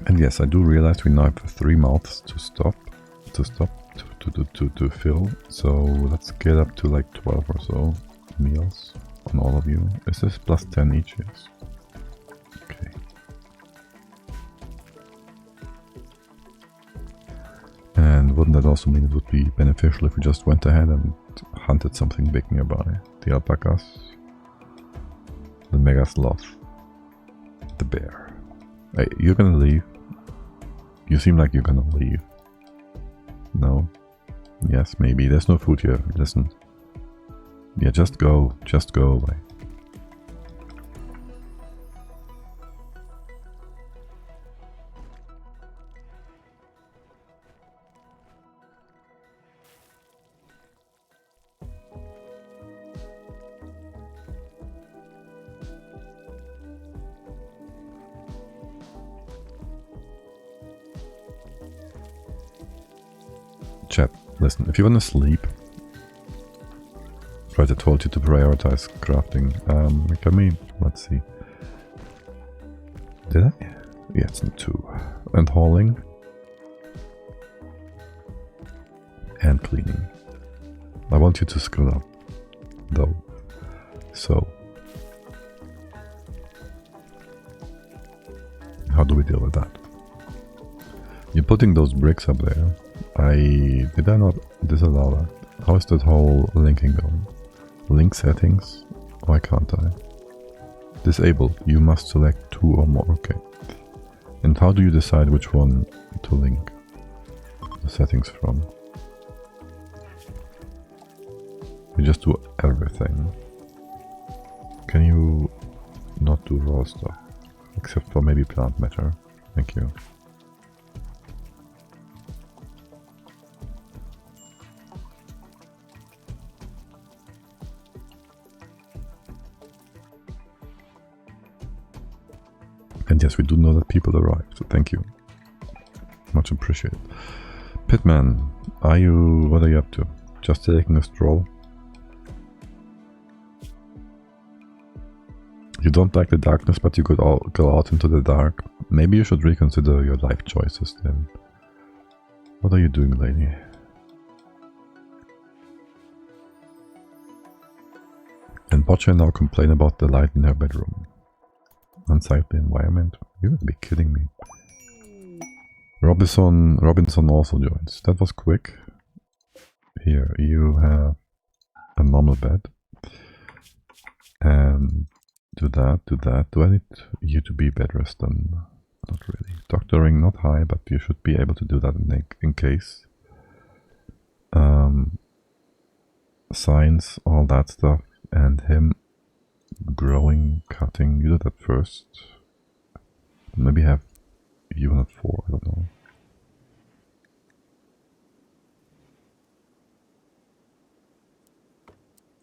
And yes, I do realize we now have 3 mouths to fill. So let's get up to like 12 or so meals on all of you. Is this plus 10 each? Yes. Okay. And wouldn't that also mean it would be beneficial if we just went ahead and hunted something big nearby? The alpacas, the mega sloth, the bear. Hey, you're gonna leave? You seem like you're gonna leave. No? Yes, maybe. There's no food here. Listen. Yeah, just go. Just go away. Chat, listen, if you want to sleep, right, I told you to prioritize crafting. Let's see. Did I? Yeah, it's not 2. And hauling. And cleaning. I want you to skill up, though. So, how do we deal with that? You're putting those bricks up there. Did I not disallow that? How is that whole linking going? Link settings? Why can't I? Disabled. You must select 2 or more. Okay. And how do you decide which one to link the settings from? You just do everything. Can you not do raw stuff? Except for maybe plant matter. Thank you. And yes, we do know that people arrived, so thank you. Much appreciated. Pitman, what are you up to? Just taking a stroll? You don't like the darkness, but you could all go out into the dark. Maybe you should reconsider your life choices then. What are you doing, lady? And Boccia now complain about the light in her bedroom. Unsightly environment. You gotta be kidding me. Robinson also joins. That was quick. Here, you have a normal bed. And do that, do that. Do I need you to be bed rest then? Not really. Doctoring, not high, but you should be able to do that in case. Science, all that stuff, and him growing, cutting, you do that first. Maybe have unit 4, I don't know.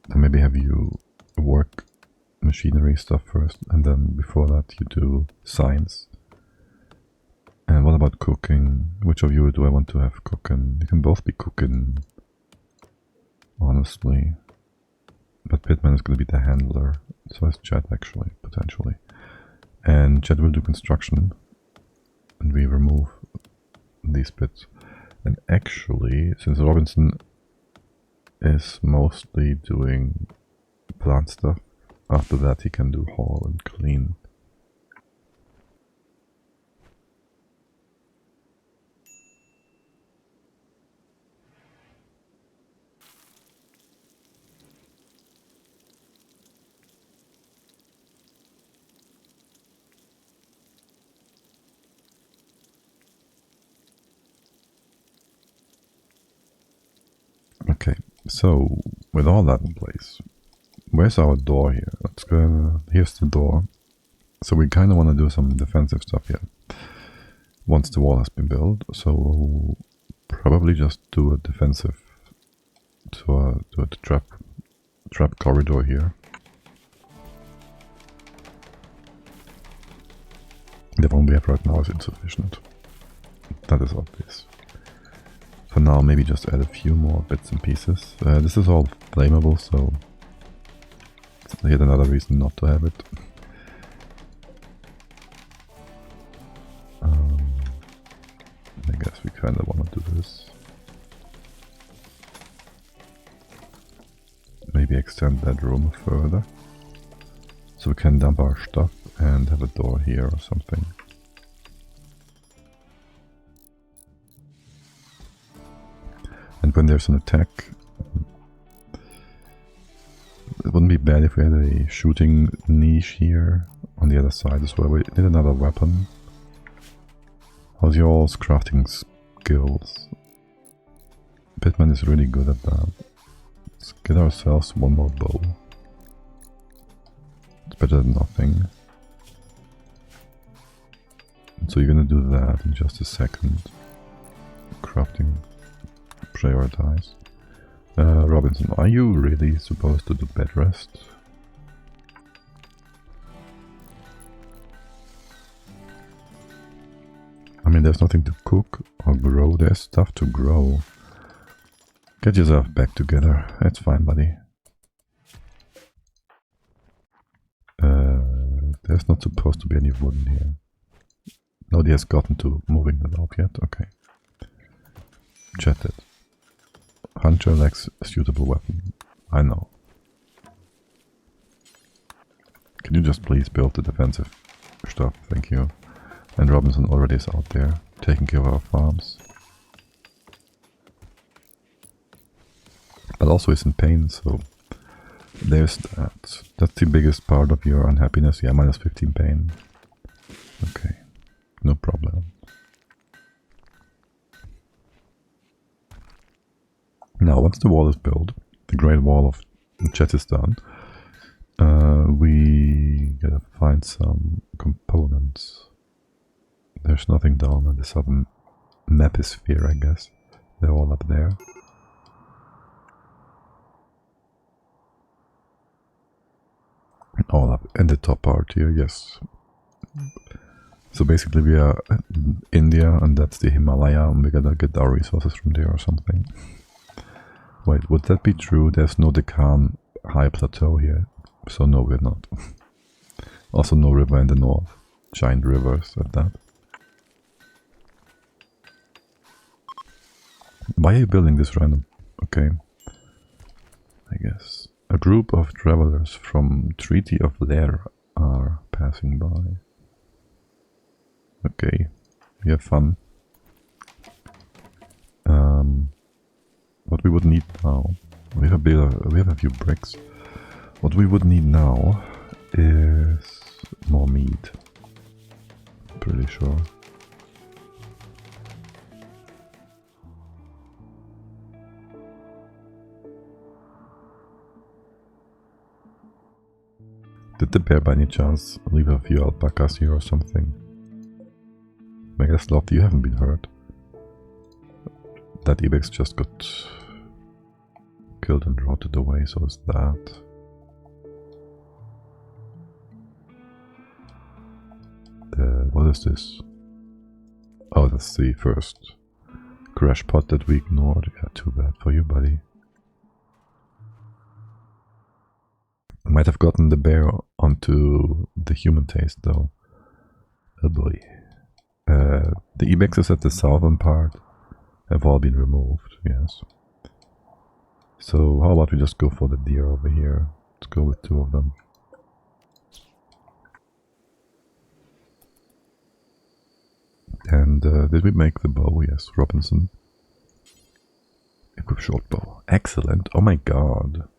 And maybe have you work machinery stuff first, and then before that you do science. And what about cooking? Which of you do I want to have cooking? You can both be cooking, honestly. But Pitman is going to be the handler. So is Chet actually, potentially. And Chet will do construction. And we remove these bits. And actually, since Robinson is mostly doing plant stuff, after that he can do haul and clean. Okay, so with all that in place, where's our door here? Let's go. Here's the door. So we kind of want to do some defensive stuff here once the wall has been built. So we'll probably just do a defensive to a trap corridor here. The one we have right now is insufficient. That is obvious. For now, maybe just add a few more bits and pieces. This is all flammable, so it's yet another reason not to have it. I guess we kind of want to do this. Maybe extend that room further, so we can dump our stuff and have a door here or something. And when there's an attack, it wouldn't be bad if we had a shooting niche here on the other side as well. We need another weapon. How's your all's crafting skills? Pitman is really good at that. Let's get ourselves one more bow. It's better than nothing. So you're gonna do that in just a second. Crafting. Prioritize. Robinson, are you really supposed to do bed rest? I mean, there's nothing to cook or grow. There's stuff to grow. Get yourself back together. It's fine, buddy. There's not supposed to be any wood in here. Nobody has gotten to moving that out yet. Okay. Chat it. Hunter lacks a suitable weapon. I know. Can you just please build the defensive stuff? Thank you. And Robinson already is out there, taking care of our farms. But also is in pain, so there's that. That's the biggest part of your unhappiness. Yeah, minus 15 pain. Okay, no problem. Now, once the wall is built, the Great Wall of Chet is done, we gotta find some components. There's nothing down on the southern mapisphere, I guess. They're all up there. All up in the top part here, yes. So basically we are in India and that's the Himalaya and we gotta get our resources from there or something. Wait, would that be true? There's no Deccan high plateau here. So no, we're not. Also no river in the north. Giant rivers at that. Why are you building this random? Okay. I guess. A group of travelers from Treaty of Lair are passing by. Okay. We have fun. What we would need now We have a few bricks. What we would need now is more meat. Pretty sure. Did the bear by any chance leave a few alpacas here or something? Megasloth, you haven't been hurt. That ibex just got killed and rotted away, so is that. What is this? Oh, that's the first crash pot that we ignored. Yeah, too bad for you, buddy. I might have gotten the bear onto the human taste, though. Oh boy. The ibexes at the southern part have all been removed, yes. So how about we just go for the deer over here? Let's go with 2 of them. And did we make the bow? Yes, Robinson. Equip short bow. Excellent. Oh my god.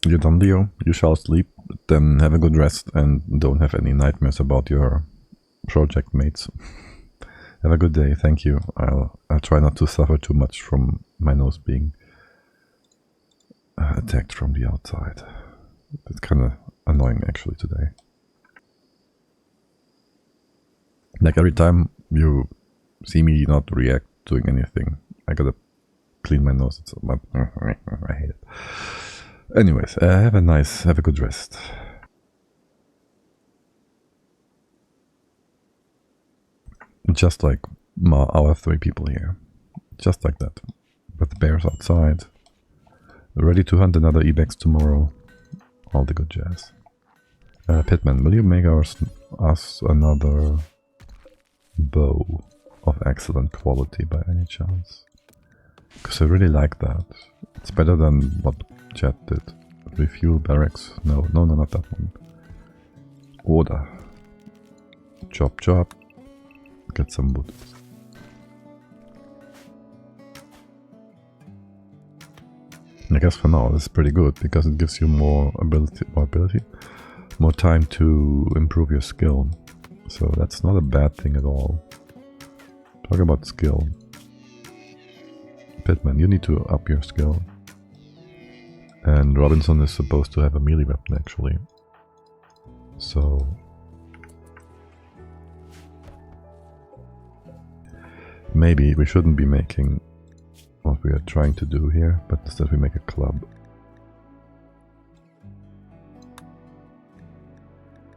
You're done, Leo. You shall sleep, then have a good rest and don't have any nightmares about your project mates. Have a good day, thank you. I'll try not to suffer too much from my nose being attacked from the outside. It's kind of annoying actually today. Like every time you see me not react doing anything, I gotta clean my nose. I hate it. Anyways, have a good rest. Just like our 3 people here. Just like that. With the bears outside. Ready to hunt another ibex tomorrow. All the good jazz. Pitman, will you make us another bow of excellent quality by any chance? Because I really like that. It's better than what Chat did. Refuel barracks. No, not that one. Order. Chop. Get some wood. I guess for now this is pretty good because it gives you more time to improve your skill. So that's not a bad thing at all. Talk about skill. Pitman, you need to up your skill. And Robinson is supposed to have a melee weapon actually. So maybe we shouldn't be making what we are trying to do here, but instead we make a club.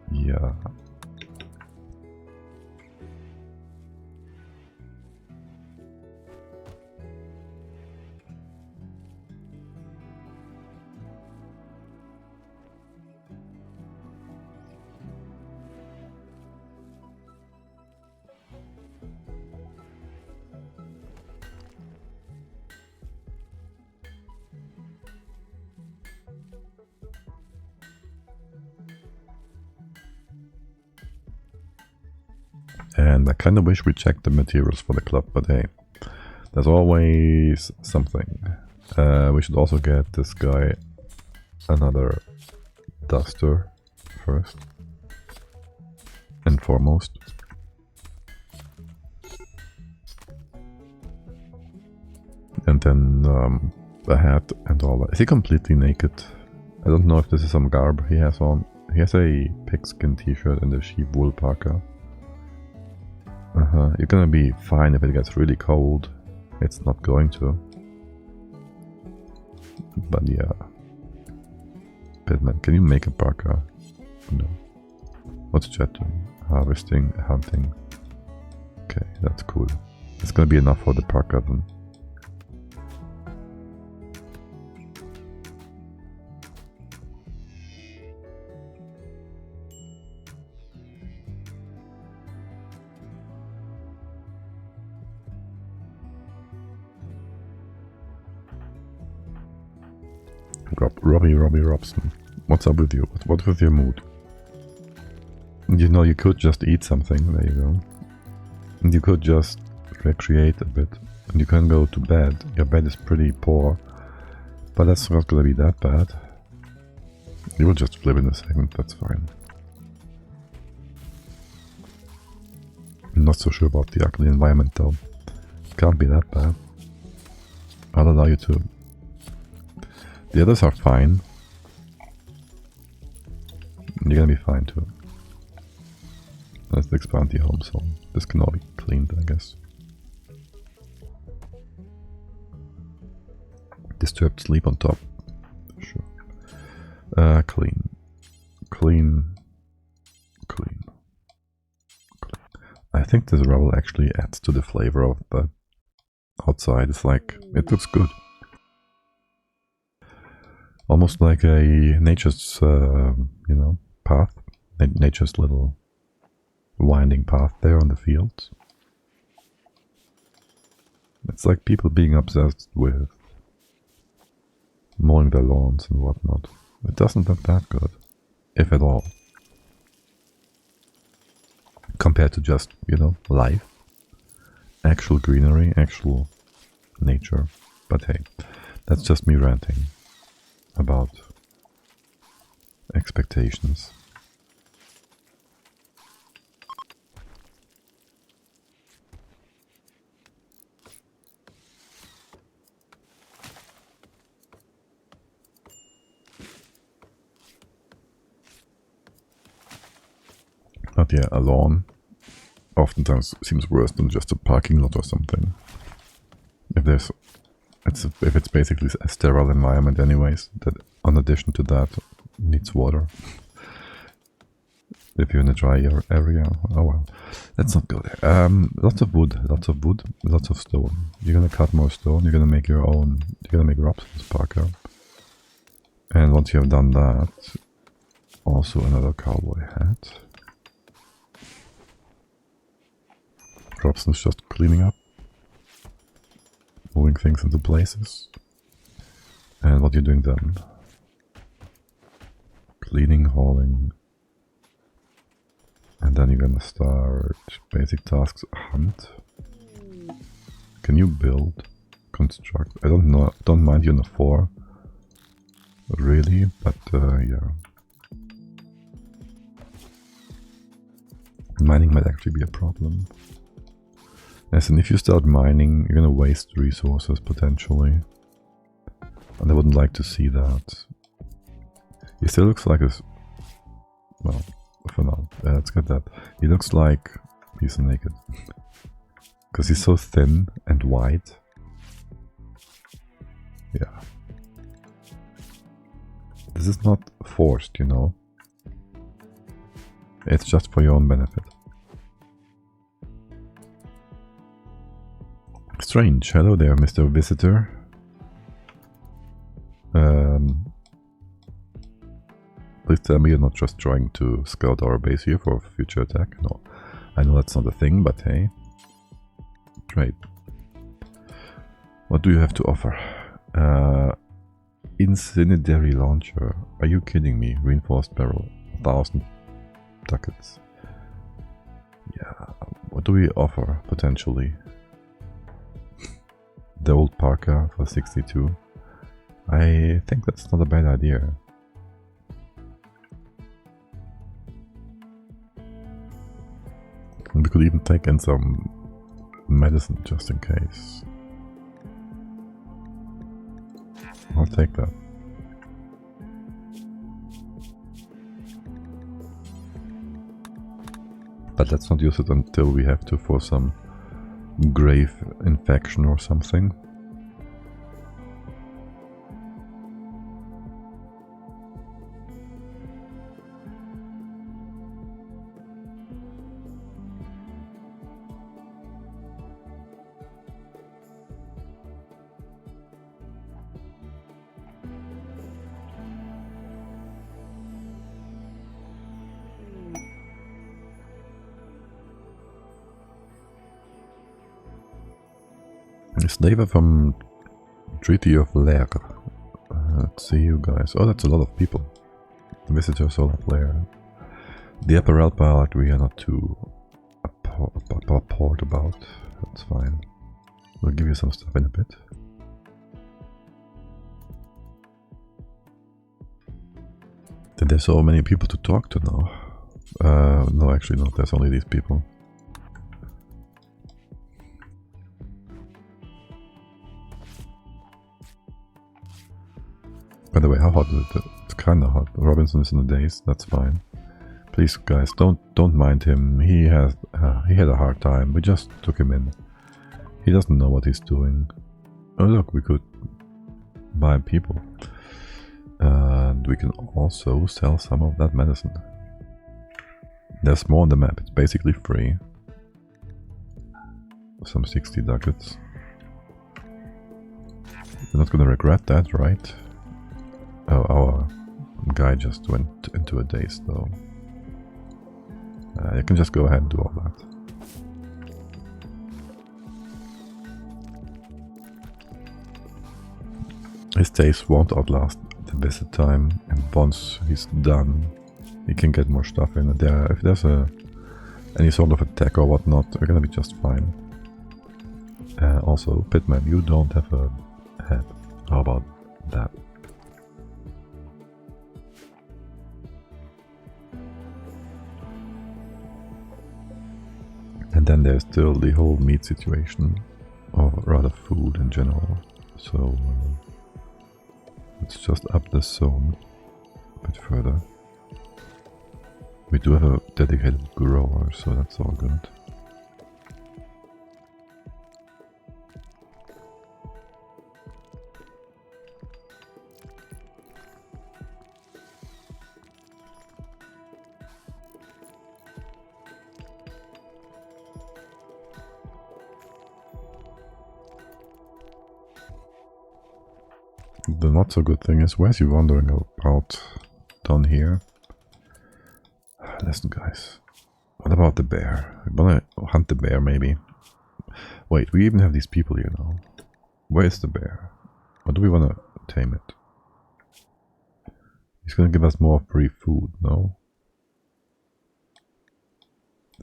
Yeah. And I kind of wish we checked the materials for the club, but hey, there's always something. We should also get this guy another duster first and foremost. And then a hat and all that. Is he completely naked? I don't know if this is some garb he has on. He has a pigskin t-shirt and a sheep wool parka. You're gonna be fine if it gets really cold. It's not going to. But yeah. Pitman, can you make a parka? No. What's chat doing? Harvesting, hunting. Okay, that's cool. It's gonna be enough for the parka then. Robbie Robson. What's up with you? What's with your mood? You know, you could just eat something. There you go. And you could just recreate a bit. And you can go to bed. Your bed is pretty poor. But that's not gonna be that bad. You will just flip in a second, that's fine. I'm not so sure about the ugly environment though. Can't be that bad. I'll allow you to. The others are fine. You're gonna be fine too. Let's expand the home zone. This can all be cleaned, I guess. Disturbed sleep on top. Sure. Clean. Clean. Clean. I think this rubble actually adds to the flavor of the outside. It's like, it looks good. Almost like a nature's, you know, path. Nature's little winding path there on the fields. It's like people being obsessed with mowing their lawns and whatnot. It doesn't look that good, if at all. Compared to just, you know, life. Actual greenery, actual nature. But hey, that's just me ranting about expectations. But yeah, a lawn oftentimes seems worse than just a parking lot or something. If it's basically a sterile environment anyways, that in addition to that needs water. If you're in a dry area, oh well, let's not go there. Lots of wood, lots of stone. You're gonna cut more stone, you're gonna make your own, you're gonna make Robson's Parker. And once you have done that, also another cowboy hat. Robson's just cleaning up, moving things into places. And what you're doing then? Cleaning, hauling. And then you're gonna start basic tasks. Hunt. Can you build? Construct? I don't know, don't mind you on the 4. Really, but yeah. Mining might actually be a problem. Yes, and if you start mining, you're gonna waste resources potentially. And I wouldn't like to see that. He still looks like a... well, for now, let's get that. He looks like he's naked. Because he's so thin and white. Yeah. This is not forced, you know. It's just for your own benefit. Strange. Hello there, Mr. Visitor. Please tell me you're not just trying to scout our base here for a future attack. No, I know that's not a thing, but hey. Trade. What do you have to offer? Incendiary launcher. Are you kidding me? Reinforced barrel. 1,000 ducats. Yeah. What do we offer potentially? The old Parker for 62. I think that's not a bad idea. We could even take in some medicine just in case. I'll take that. But let's not use it until we have to for some grave infection or something. Slaver from Treaty of Lair. Let's see you guys. Oh, that's a lot of people. Visitor solar player. The apparel part we are not too appalled about. That's fine. We'll give you some stuff in a bit. There's so many people to talk to now. No, actually not. There's only these people. By the way, how hot is it? It's kinda hot. Robinson is in the days. That's fine. Please, guys, don't mind him. He had a hard time. We just took him in. He doesn't know what he's doing. Oh look, we could buy people. And we can also sell some of that medicine. There's more on the map. It's basically free. Some 60 ducats. We're not gonna regret that, right? Oh, our guy just went into a daze though. You can just go ahead and do all that. His days won't outlast the visit time, and once he's done, he can get more stuff in. If there's any sort of attack or whatnot, we're gonna be just fine. Also, Pitman, you don't have a head. How about that? And then there's still the whole meat situation, or rather food in general. So let's just up the zone a bit further. We do have a dedicated grower, so that's all good. The not so good thing is, where's he wandering about down here? Listen, guys. What about the bear? We wanna hunt the bear, maybe. Wait, we even have these people here now. Where is the bear? Or do we wanna tame it? He's gonna give us more free food, no?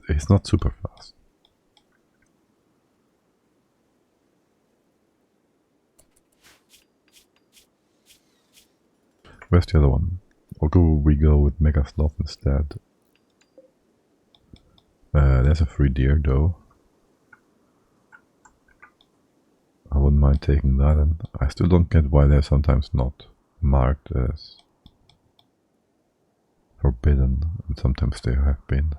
He's not super fast. Where's the other one? Or do we go with Mega Sloth instead? There's a free deer though. I wouldn't mind taking that, and I still don't get why they're sometimes not marked as forbidden, and sometimes they have been.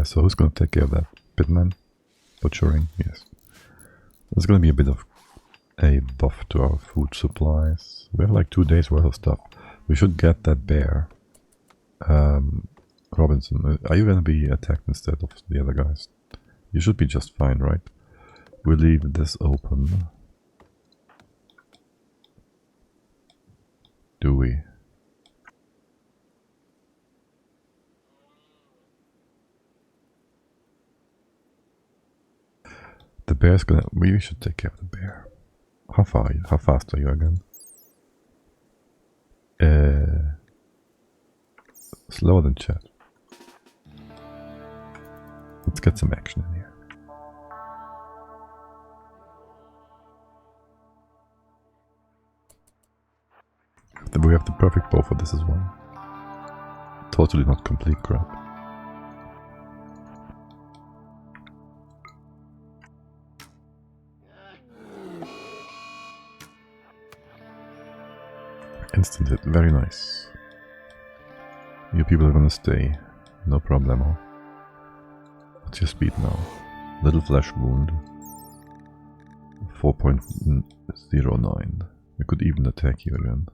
So who's gonna take care of that? Pitman? Butchering? Yes. There's gonna be a bit of a buff to our food supplies. We have like 2 days worth of stuff. We should get that bear. Robinson, are you gonna be attacked instead of the other guys? You should be just fine, right? We'll leave this open. Do we? The bear's gonna... We should take care of the bear. How far are you? How fast are you again? Slower than chat. Let's get some action in here. We have the perfect bow for this as well. Totally not complete crap. Instant hit, very nice. You people are gonna stay, no problemo. What's your speed now? Little flesh wound. 4.09. We could even attack you again.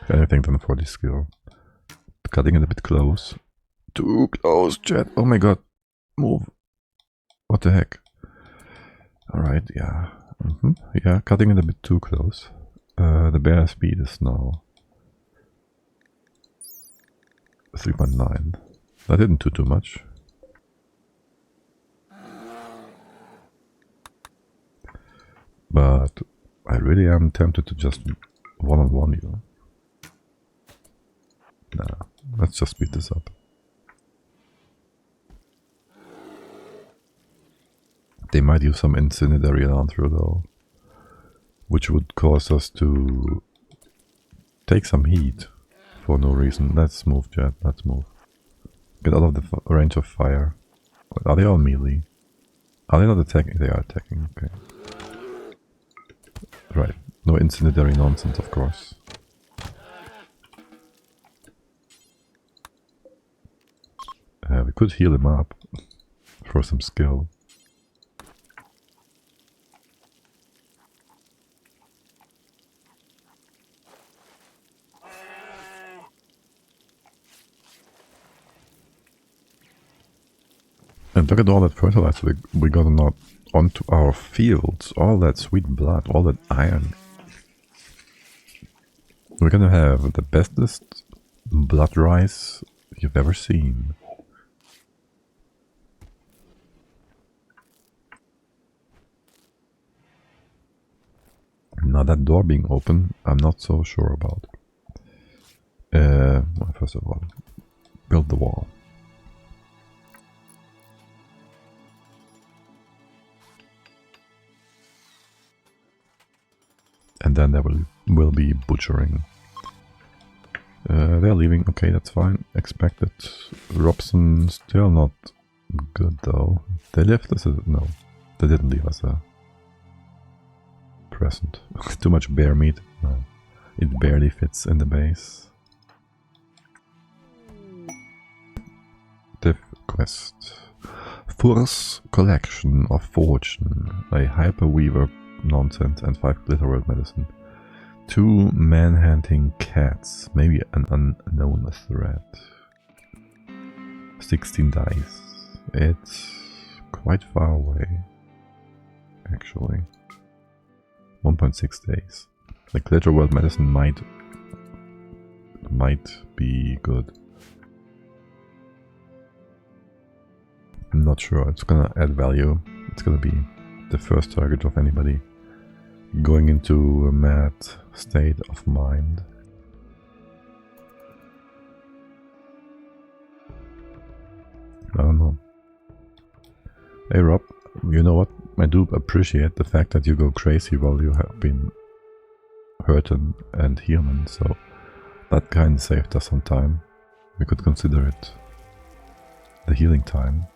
Anything than 40 skill. Cutting it a bit close. Too close, chat. Oh my god. Move. What the heck? Alright, yeah. Yeah, cutting it a bit too close. The bear speed is now 3.9. That didn't do too much. But I really am tempted to just one-on-one you. Nah, let's just speed this up. They might use some incendiary around through though, which would cause us to take some heat for no reason. Let's move, Jet, let's move. Get out of the range of fire. Are they all melee? Are they not attacking? They are attacking, okay. Right, no incendiary nonsense, of course. We could heal him up for some skill. And look at all that fertilizer we got onto our fields, all that sweet blood, all that iron. We're gonna have the bestest blood rice you've ever seen. Now that door being open, I'm not so sure about. Well, first of all, build the wall. And then there will be butchering. They're leaving, okay, that's fine. Expected. Robson still not good though. They left us a... no, they didn't leave us a present. Too much bear meat. No, it barely fits in the base. Div quest. Fur's collection of fortune. A hyperweaver nonsense and 5 glitter world medicine. 2 man-hunting cats. Maybe an unknown threat. 16 dice. It's quite far away. Actually. 1.6 days. The glitter world medicine might be good. I'm not sure. It's gonna add value. It's gonna be the first target of anybody going into a mad state of mind. I don't know. Hey Rob, you know what? I do appreciate the fact that you go crazy while you have been hurting and healing, so that kind of saved us some time. We could consider it the healing time.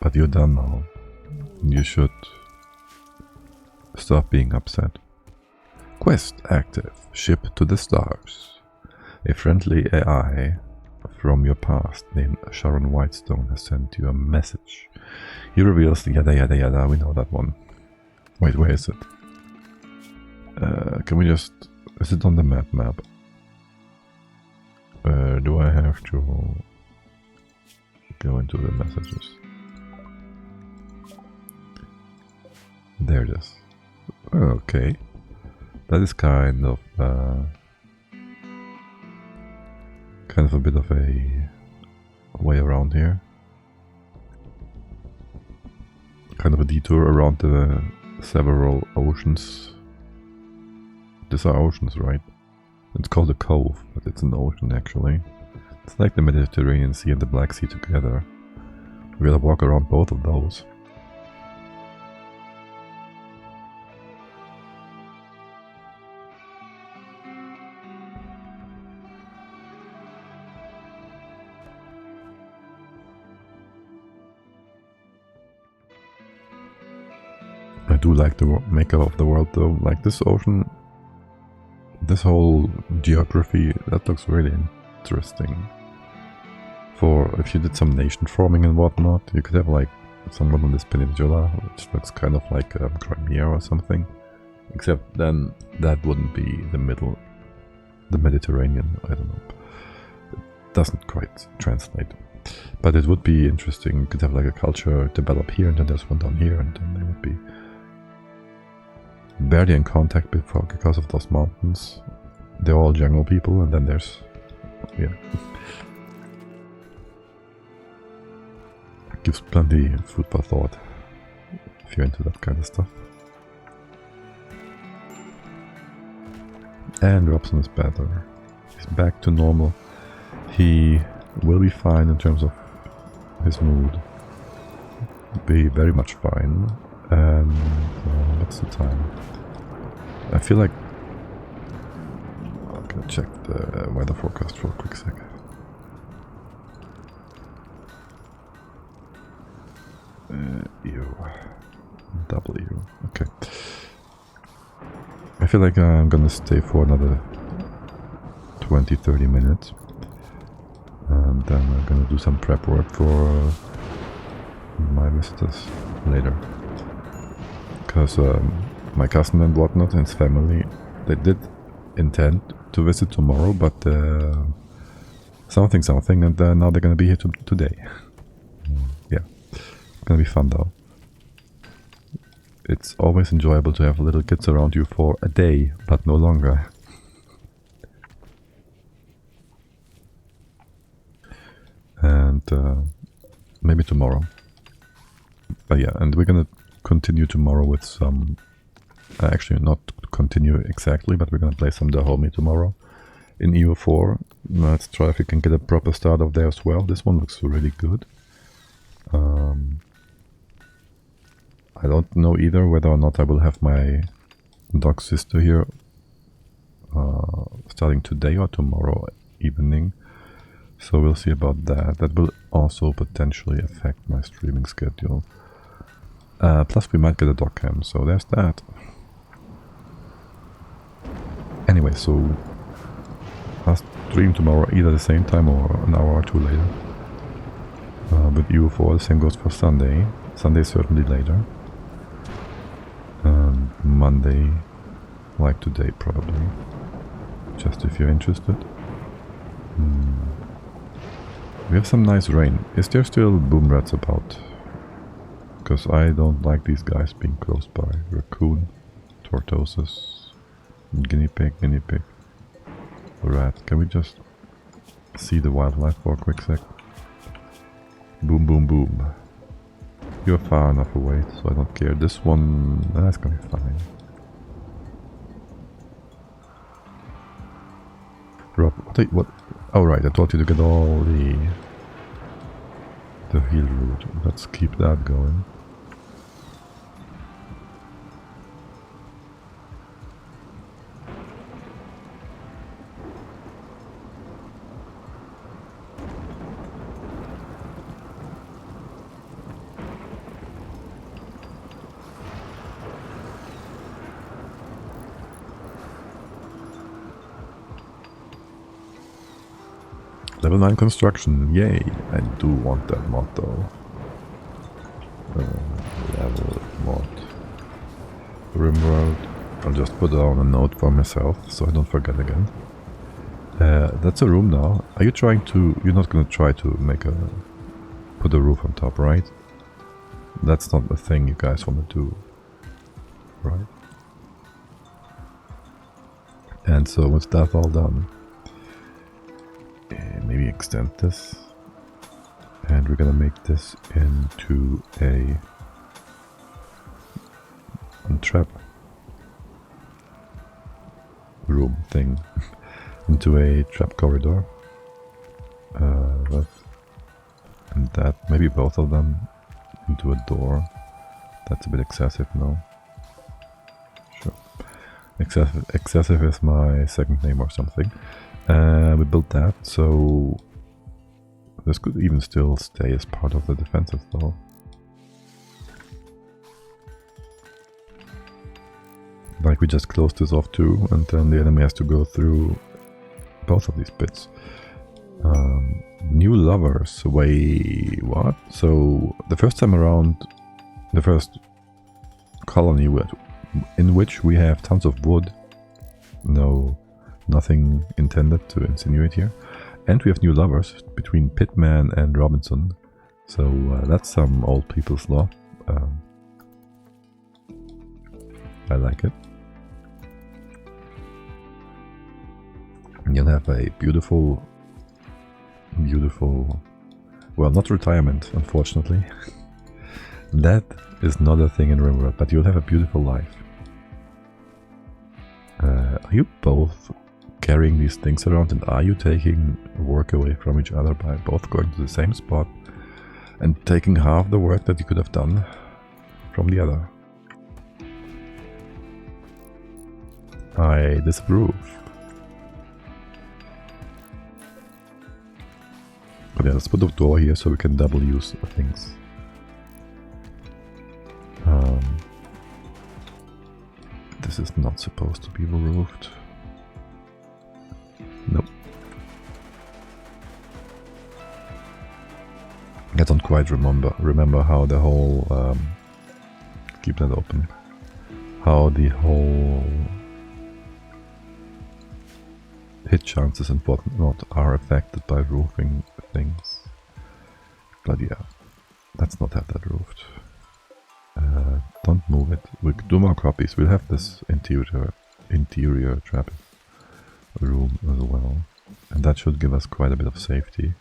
But you're done now. You should stop being upset. Quest active. Ship to the stars. A friendly AI from your past named Sharon Whitestone has sent you a message. He reveals the yada yada yada. We know that one. Wait, where is it? Can we just... is it on the map? Do I have to go into the messages? There it is. Okay. That is kind of a bit of a way around here. Kind of a detour around the several oceans. These are oceans, right? It's called a cove, but it's an ocean actually. It's like the Mediterranean Sea and the Black Sea together. We gotta walk around both of those. I do like the makeup of the world though, like this ocean, this whole geography, that looks really interesting. For if you did some nation forming and whatnot, you could have like someone on this peninsula, which looks kind of like Crimea or something. Except then that wouldn't be the Mediterranean, I don't know. It doesn't quite translate. But it would be interesting, you could have like a culture develop here and then there's one down here and then they would be barely in contact before because of those mountains. They're all jungle people and then there's... yeah. gives plenty food for thought if you're into that kind of stuff. And Robson is better. He's back to normal. He will be fine in terms of his mood. Be very much fine. And what's the time? I feel like I'm gonna check the weather forecast for a quick second. W. Okay. I feel like I'm gonna stay for another 20-30 minutes. And then I'm gonna do some prep work for my visitors later. Because my cousin and whatnot and his family, they did intend to visit tomorrow, but something, and now they're gonna be here today. Yeah, it's gonna be fun though. It's always enjoyable to have little kids around you for a day, but no longer. And maybe tomorrow. But yeah, and we're gonna continue tomorrow with some... actually, not continue exactly, but we're gonna play some Dahomey tomorrow in EU4. Let's try if we can get a proper start of there as well. This one looks really good. I don't know either whether or not I will have my dog sister here starting today or tomorrow evening. So we'll see about that. That will also potentially affect my streaming schedule. Plus we might get a dog cam, so there's that. Anyway, so I'll stream tomorrow either the same time or an hour or two later. With EU4, the same goes for Sunday. Sunday certainly later. Monday, like today probably. Just if you're interested. We have some nice rain. Is there still boom rats about? Because I don't like these guys being close by. Raccoon, tortoises, guinea pig, rat. Can we just see the wildlife for a quick sec? Boom, boom, boom. You're far enough away, so I don't care. This one, that's gonna be fine. Rob, what? Oh right, I told you to get all the heal route. Let's keep that going. Level 9 construction, yay! I do want that mod though. Level mod. Rimworld. I'll just put down a note for myself so I don't forget again. That's a room now. Are you trying to... You're not gonna try to put a roof on top, right? That's not the thing you guys want to do, right? And so with that all done, maybe extend this, and we're gonna make this into a trap room thing, into a trap corridor. And that, maybe both of them into a door. That's a bit excessive, no? Sure. Excessive is my second name or something. We built that, so this could even still stay as part of the defenses though. Like we just close this off too, and then the enemy has to go through both of these bits. New lovers, wait, what? So the first time around, the first colony in which we have tons of wood, nothing intended to insinuate here. And we have new lovers between Pitman and Robinson. So that's some old people's law. I like it. And you'll have a beautiful Well, not retirement, unfortunately. That is not a thing in RimWorld, but you'll have a beautiful life. Are you both carrying these things around, and are you taking work away from each other by both going to the same spot and taking half the work that you could have done from the other? I disapprove. But yeah, let's put the door here so we can double use things. This is not supposed to be roofed. Nope. I don't quite remember how the whole keep that open. How the whole hit chances and whatnot are affected by roofing things. But yeah, let's not have that roofed. Don't move it. We'll do more copies. We'll have this interior trap room as well, and that should give us quite a bit of safety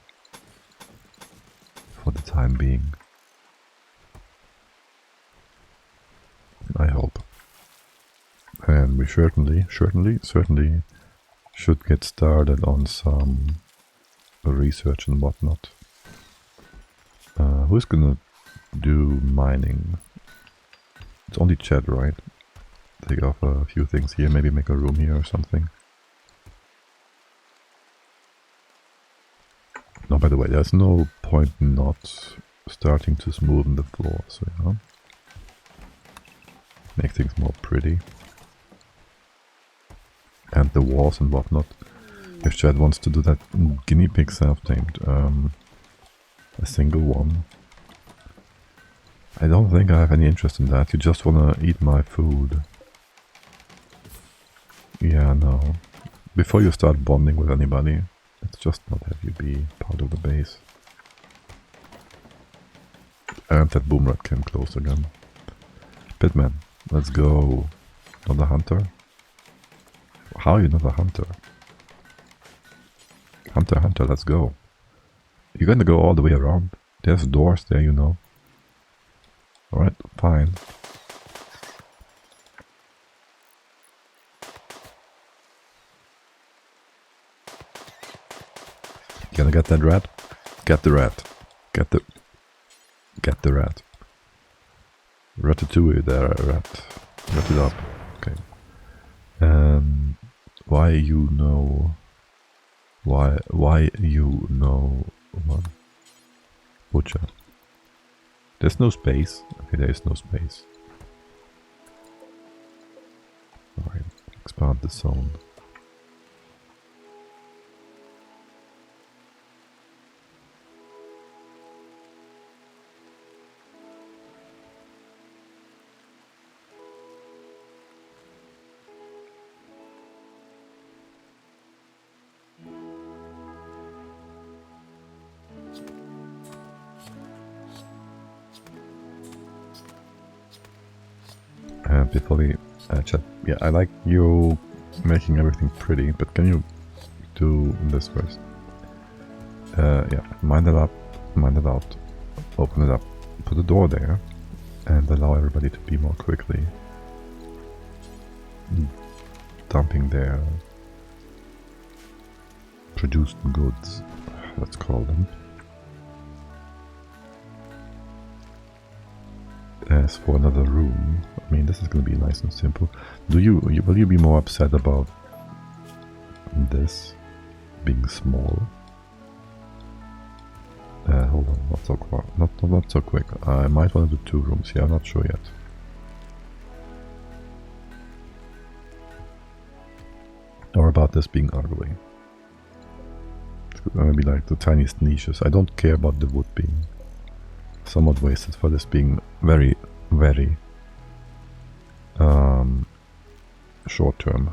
for the time being. I hope. And we certainly should get started on some research and whatnot. Who's gonna do mining? It's only Chad, right? Take off a few things here, maybe make a room here or something. No, by the way, there's no point not starting to smoothen the floor, so you know, make things more pretty. And the walls and whatnot. If Chad wants to do that guinea pig self-tamed, a single one. I don't think I have any interest in that. You just wanna eat my food. Yeah, no. Before you start bonding with anybody, let's just not have you be part of the base. And that boom rat came close again. Pitman, let's go. Not a hunter? How are you not a hunter? Hunter, let's go. You're gonna go all the way around. There's doors there, you know. Alright, fine. Gonna get that rat? Get the rat. Get the rat. Ratatouille there, rat. Rat it up. Okay. Why you know what? Butcher. There's no space. Okay, there is no space. Alright, expand the zone. Before we chat, yeah, I like you making everything pretty, but can you do this first? Yeah, mine it out, open it up, put a door there, and allow everybody to be more quickly dumping their produced goods, let's call them. As for another room, I mean, this is going to be nice and simple. Will you be more upset about this being small? Hold on, not so quick. I might want to do 2 rooms here. I'm not sure yet. Or about this being ugly. It's going to be like the tiniest niches. I don't care about the wood being somewhat wasted for this being very, very short term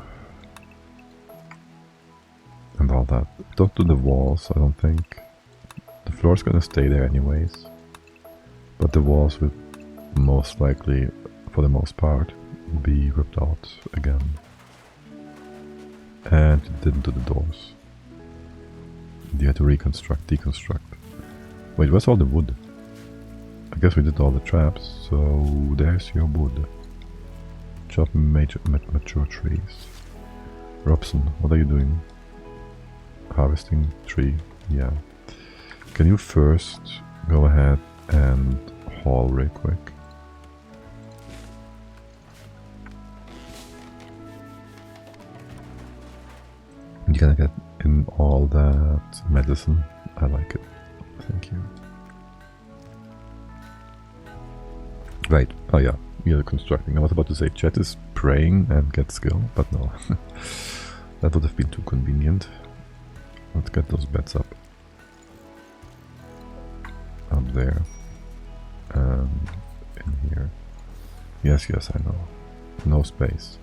and all that. Don't do the walls, I don't think. The floor's gonna stay there anyways, but the walls will most likely, for the most part, be ripped out again. And you didn't do the doors. You had to reconstruct, deconstruct. Wait, where's all the wood? I guess we did all the traps, so there's your wood. Chop mature trees. Robson, what are you doing? Harvesting tree, yeah. Can you first go ahead and haul real quick? You're gonna get in all that medicine. I like it. Thank you. Right. Oh yeah, you're constructing. I was about to say Chet is praying and get skill, but no. That would have been too convenient. Let's get those beds up. Up there. And in here. Yes, yes, I know. No space.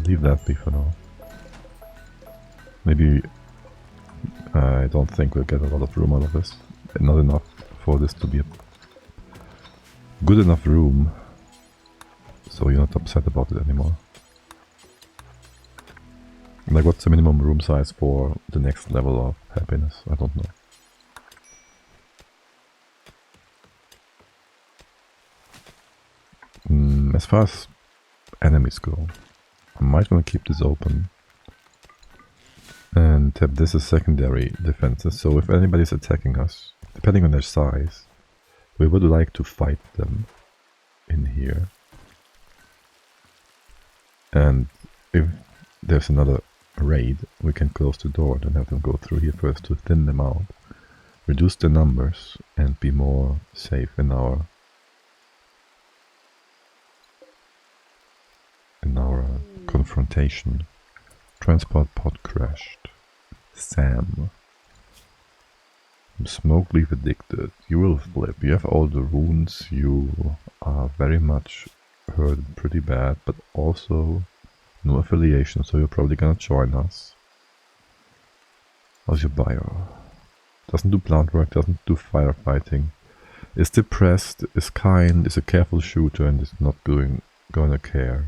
Leave that be for now. Maybe... I don't think we'll get a lot of room out of this. Not enough for this to be a good enough room, so you're not upset about it anymore. Like, what's the minimum room size for the next level of happiness? I don't know. As far as enemies go, I might want to keep this open and have this as secondary defenses, so if anybody's attacking us, depending on their size, we would like to fight them in here. And if there's another raid, we can close the door and have them go through here first to thin them out, reduce the numbers, and be more safe in our confrontation. Transport pod crashed. Sam. Smoke leaf addicted. You will flip. You have all the runes. You are very much hurt pretty bad, but also no affiliation, so you're probably gonna join us. How's your bio? Doesn't do plant work, doesn't do firefighting. Is depressed, is kind, is a careful shooter, and is not gonna care.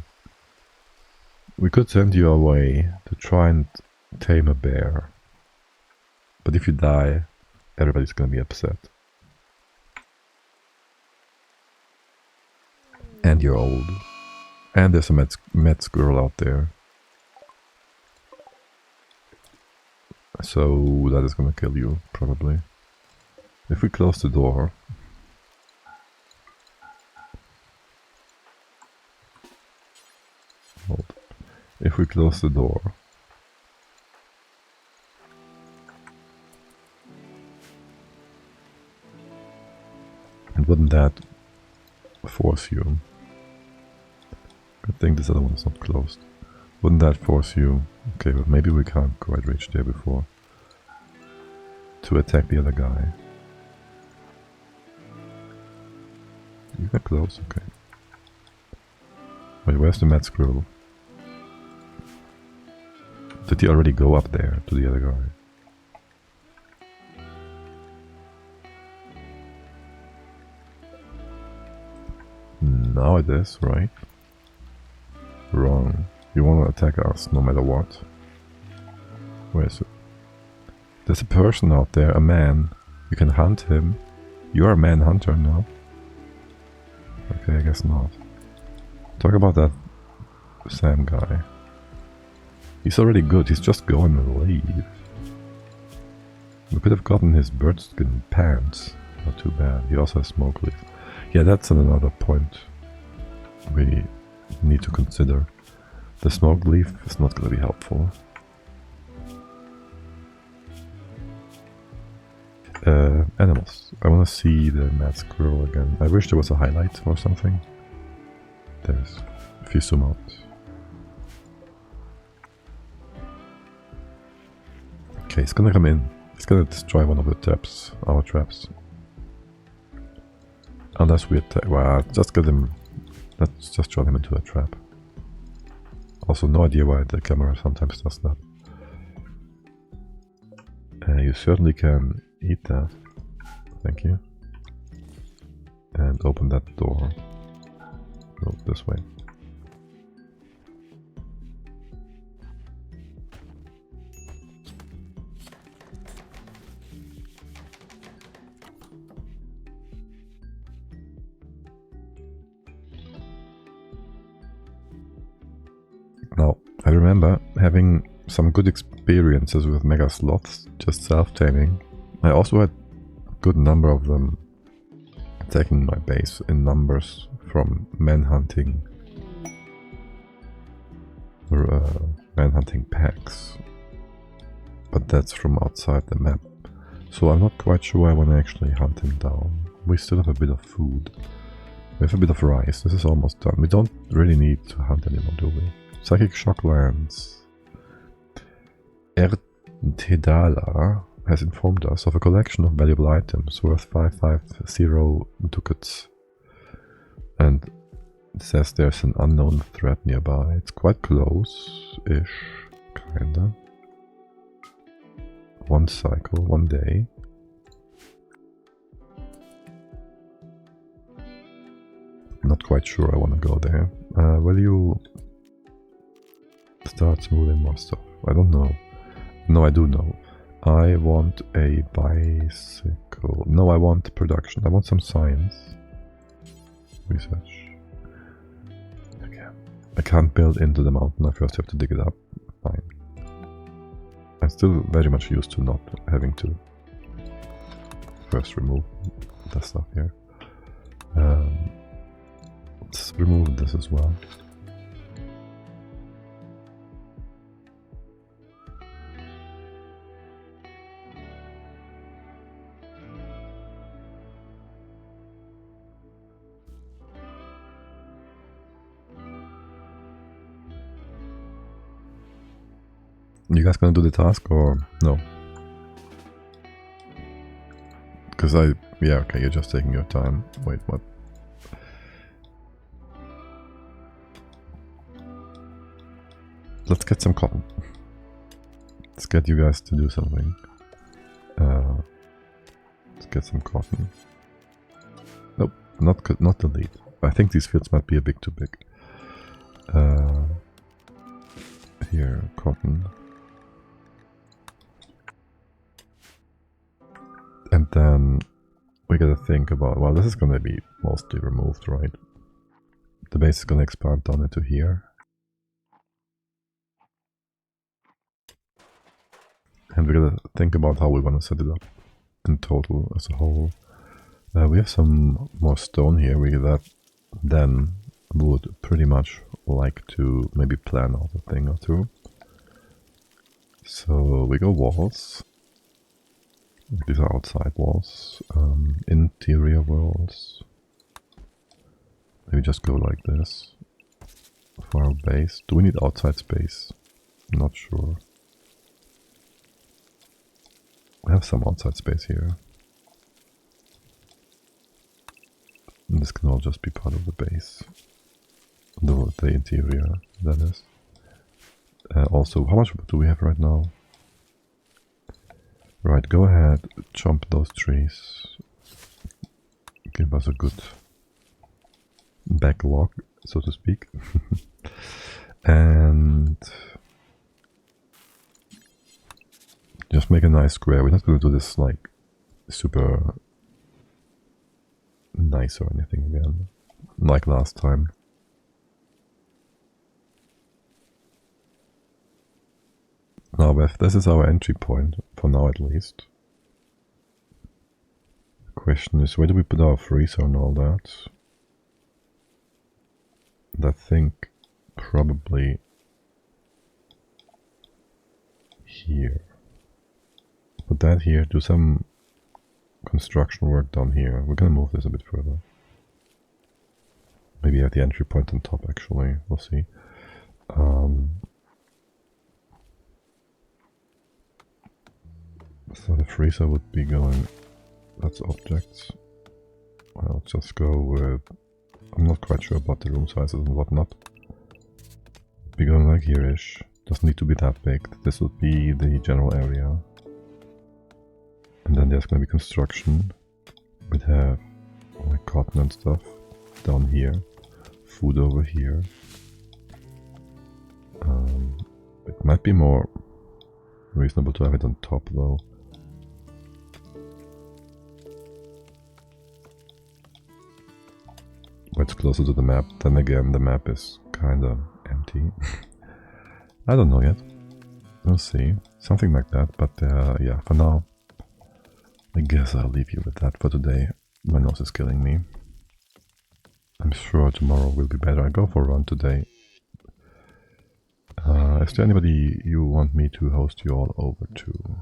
We could send you away to try and tame a bear. But if you die, everybody's gonna be upset. And you're old. And there's a med squirrel out there. So that is gonna kill you, probably. If we close the door... Hold. If we close the door... And wouldn't that force you? Good thing this other one is not closed. Wouldn't that force you? Okay, but maybe we can't quite reach there before. To attack the other guy. You got close, okay. Wait, where's the mad squirrel? Did he already go up there to the other guy? Now it is, right? Wrong. You want to attack us no matter what. Where is it? There's a person out there, a man. You can hunt him. You are a man hunter now. Okay, I guess not. Talk about that Sam guy. He's already good, he's just going to leave. We could have gotten his birdskin pants. Not too bad. He also has smoke leaf. Yeah, that's another point we need to consider. The smoke leaf is not going to be helpful. Animals. I want to see the mad squirrel again. I wish there was a highlight or something. There's, if you zoom out. Okay, he's gonna come in. He's gonna destroy one of the traps, our traps. Unless we attack. Well, just get him. Let's just draw him into a trap. Also, no idea why the camera sometimes does that. You certainly can eat that. Thank you. And open that door. Go this way. remember having some good experiences with mega sloths, just self-taming. I also had a good number of them attacking my base in numbers from manhunting packs, but that's from outside the map, so I'm not quite sure I want to actually hunt him down. We still have a bit of food, we have a bit of rice, this is almost done. We don't really need to hunt anymore, do we? Psychic Shock Lands. Ertedala has informed us of a collection of valuable items worth 550 ducats, and it says there's an unknown threat nearby. It's quite close-ish, kinda. One cycle, one day. Not quite sure I want to go there. Will you start smoothing more stuff? I don't know. No, I do know. I want a bicycle. No, I want production. I want some science. Research. Okay. I can't build into the mountain. I first have to dig it up. Fine. I'm still very much used to not having to first remove the stuff here. Let's remove this as well. You guys gonna do the task or no? Because yeah, okay, you're just taking your time. Wait, what? Let's get some cotton. Let's get you guys to do something. Let's get some cotton. Nope, not the lead. I think these fields might be a bit too big. Here, cotton. And then we gotta think about, well, this is gonna be mostly removed, right? The base is gonna expand down into here. And we gotta think about how we wanna set it up in total as a whole. We have some more stone here. We then would pretty much like to maybe plan out a thing or two. So we go walls. These are outside walls. Interior walls. Maybe just go like this for our base. Do we need outside space? I'm not sure. We have some outside space here. And this can all just be part of the base. The interior, that is. Also, how much do we have right now? Right, go ahead, chomp those trees. Give us a good backlog, so to speak. And just make a nice square. We're not going to do this like super nice or anything again, like last time. Now, if this is our entry point, for now at least. The question is, where do we put our freezer and all that? And I think probably here. Put that here, do some construction work down here. We're gonna move this a bit further. Maybe at the entry point on top, actually. We'll see. So the freezer would be going, that's objects. Well, let's just go with, I'm not quite sure about the room sizes and whatnot. Be going like here-ish. Doesn't need to be that big. This would be the general area. And then there's gonna be construction. We'd have like cotton and stuff down here. Food over here. It might be more reasonable to have it on top though. Where it's closer to the map. Then again, the map is kinda empty. I don't know yet. We'll see. Something like that, but yeah, for now, I guess I'll leave you with that for today. My nose is killing me. I'm sure tomorrow will be better. I go for a run today. Is there anybody you want me to host you all over to?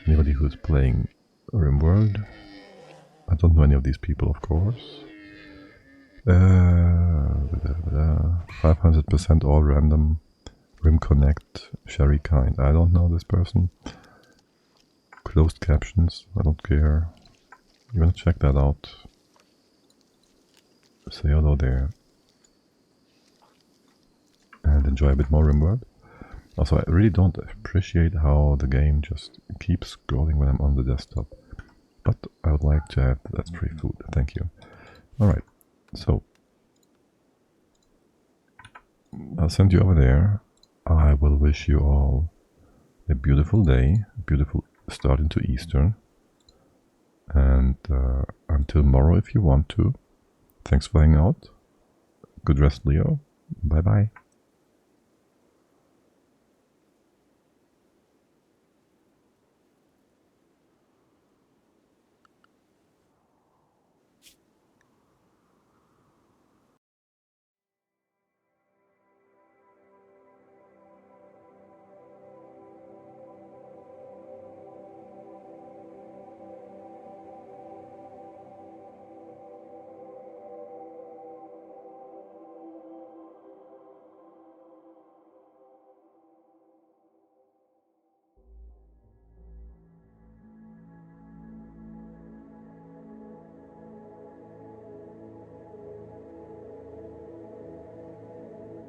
Anybody who's playing RimWorld? I don't know any of these people, of course. 500% all random. Rim Connect, Sherry Kind. I don't know this person. Closed captions. I don't care. You wanna check that out? Say hello there. And enjoy a bit more RimWorld. Also, I really don't appreciate how the game just keeps scrolling when I'm on the desktop. But I would like to have that free food. Thank you. Alright, so I'll send you over there. I will wish you all a beautiful day, a beautiful start into Easter. And until tomorrow if you want to. Thanks for hanging out. Good rest, Leo. Bye bye.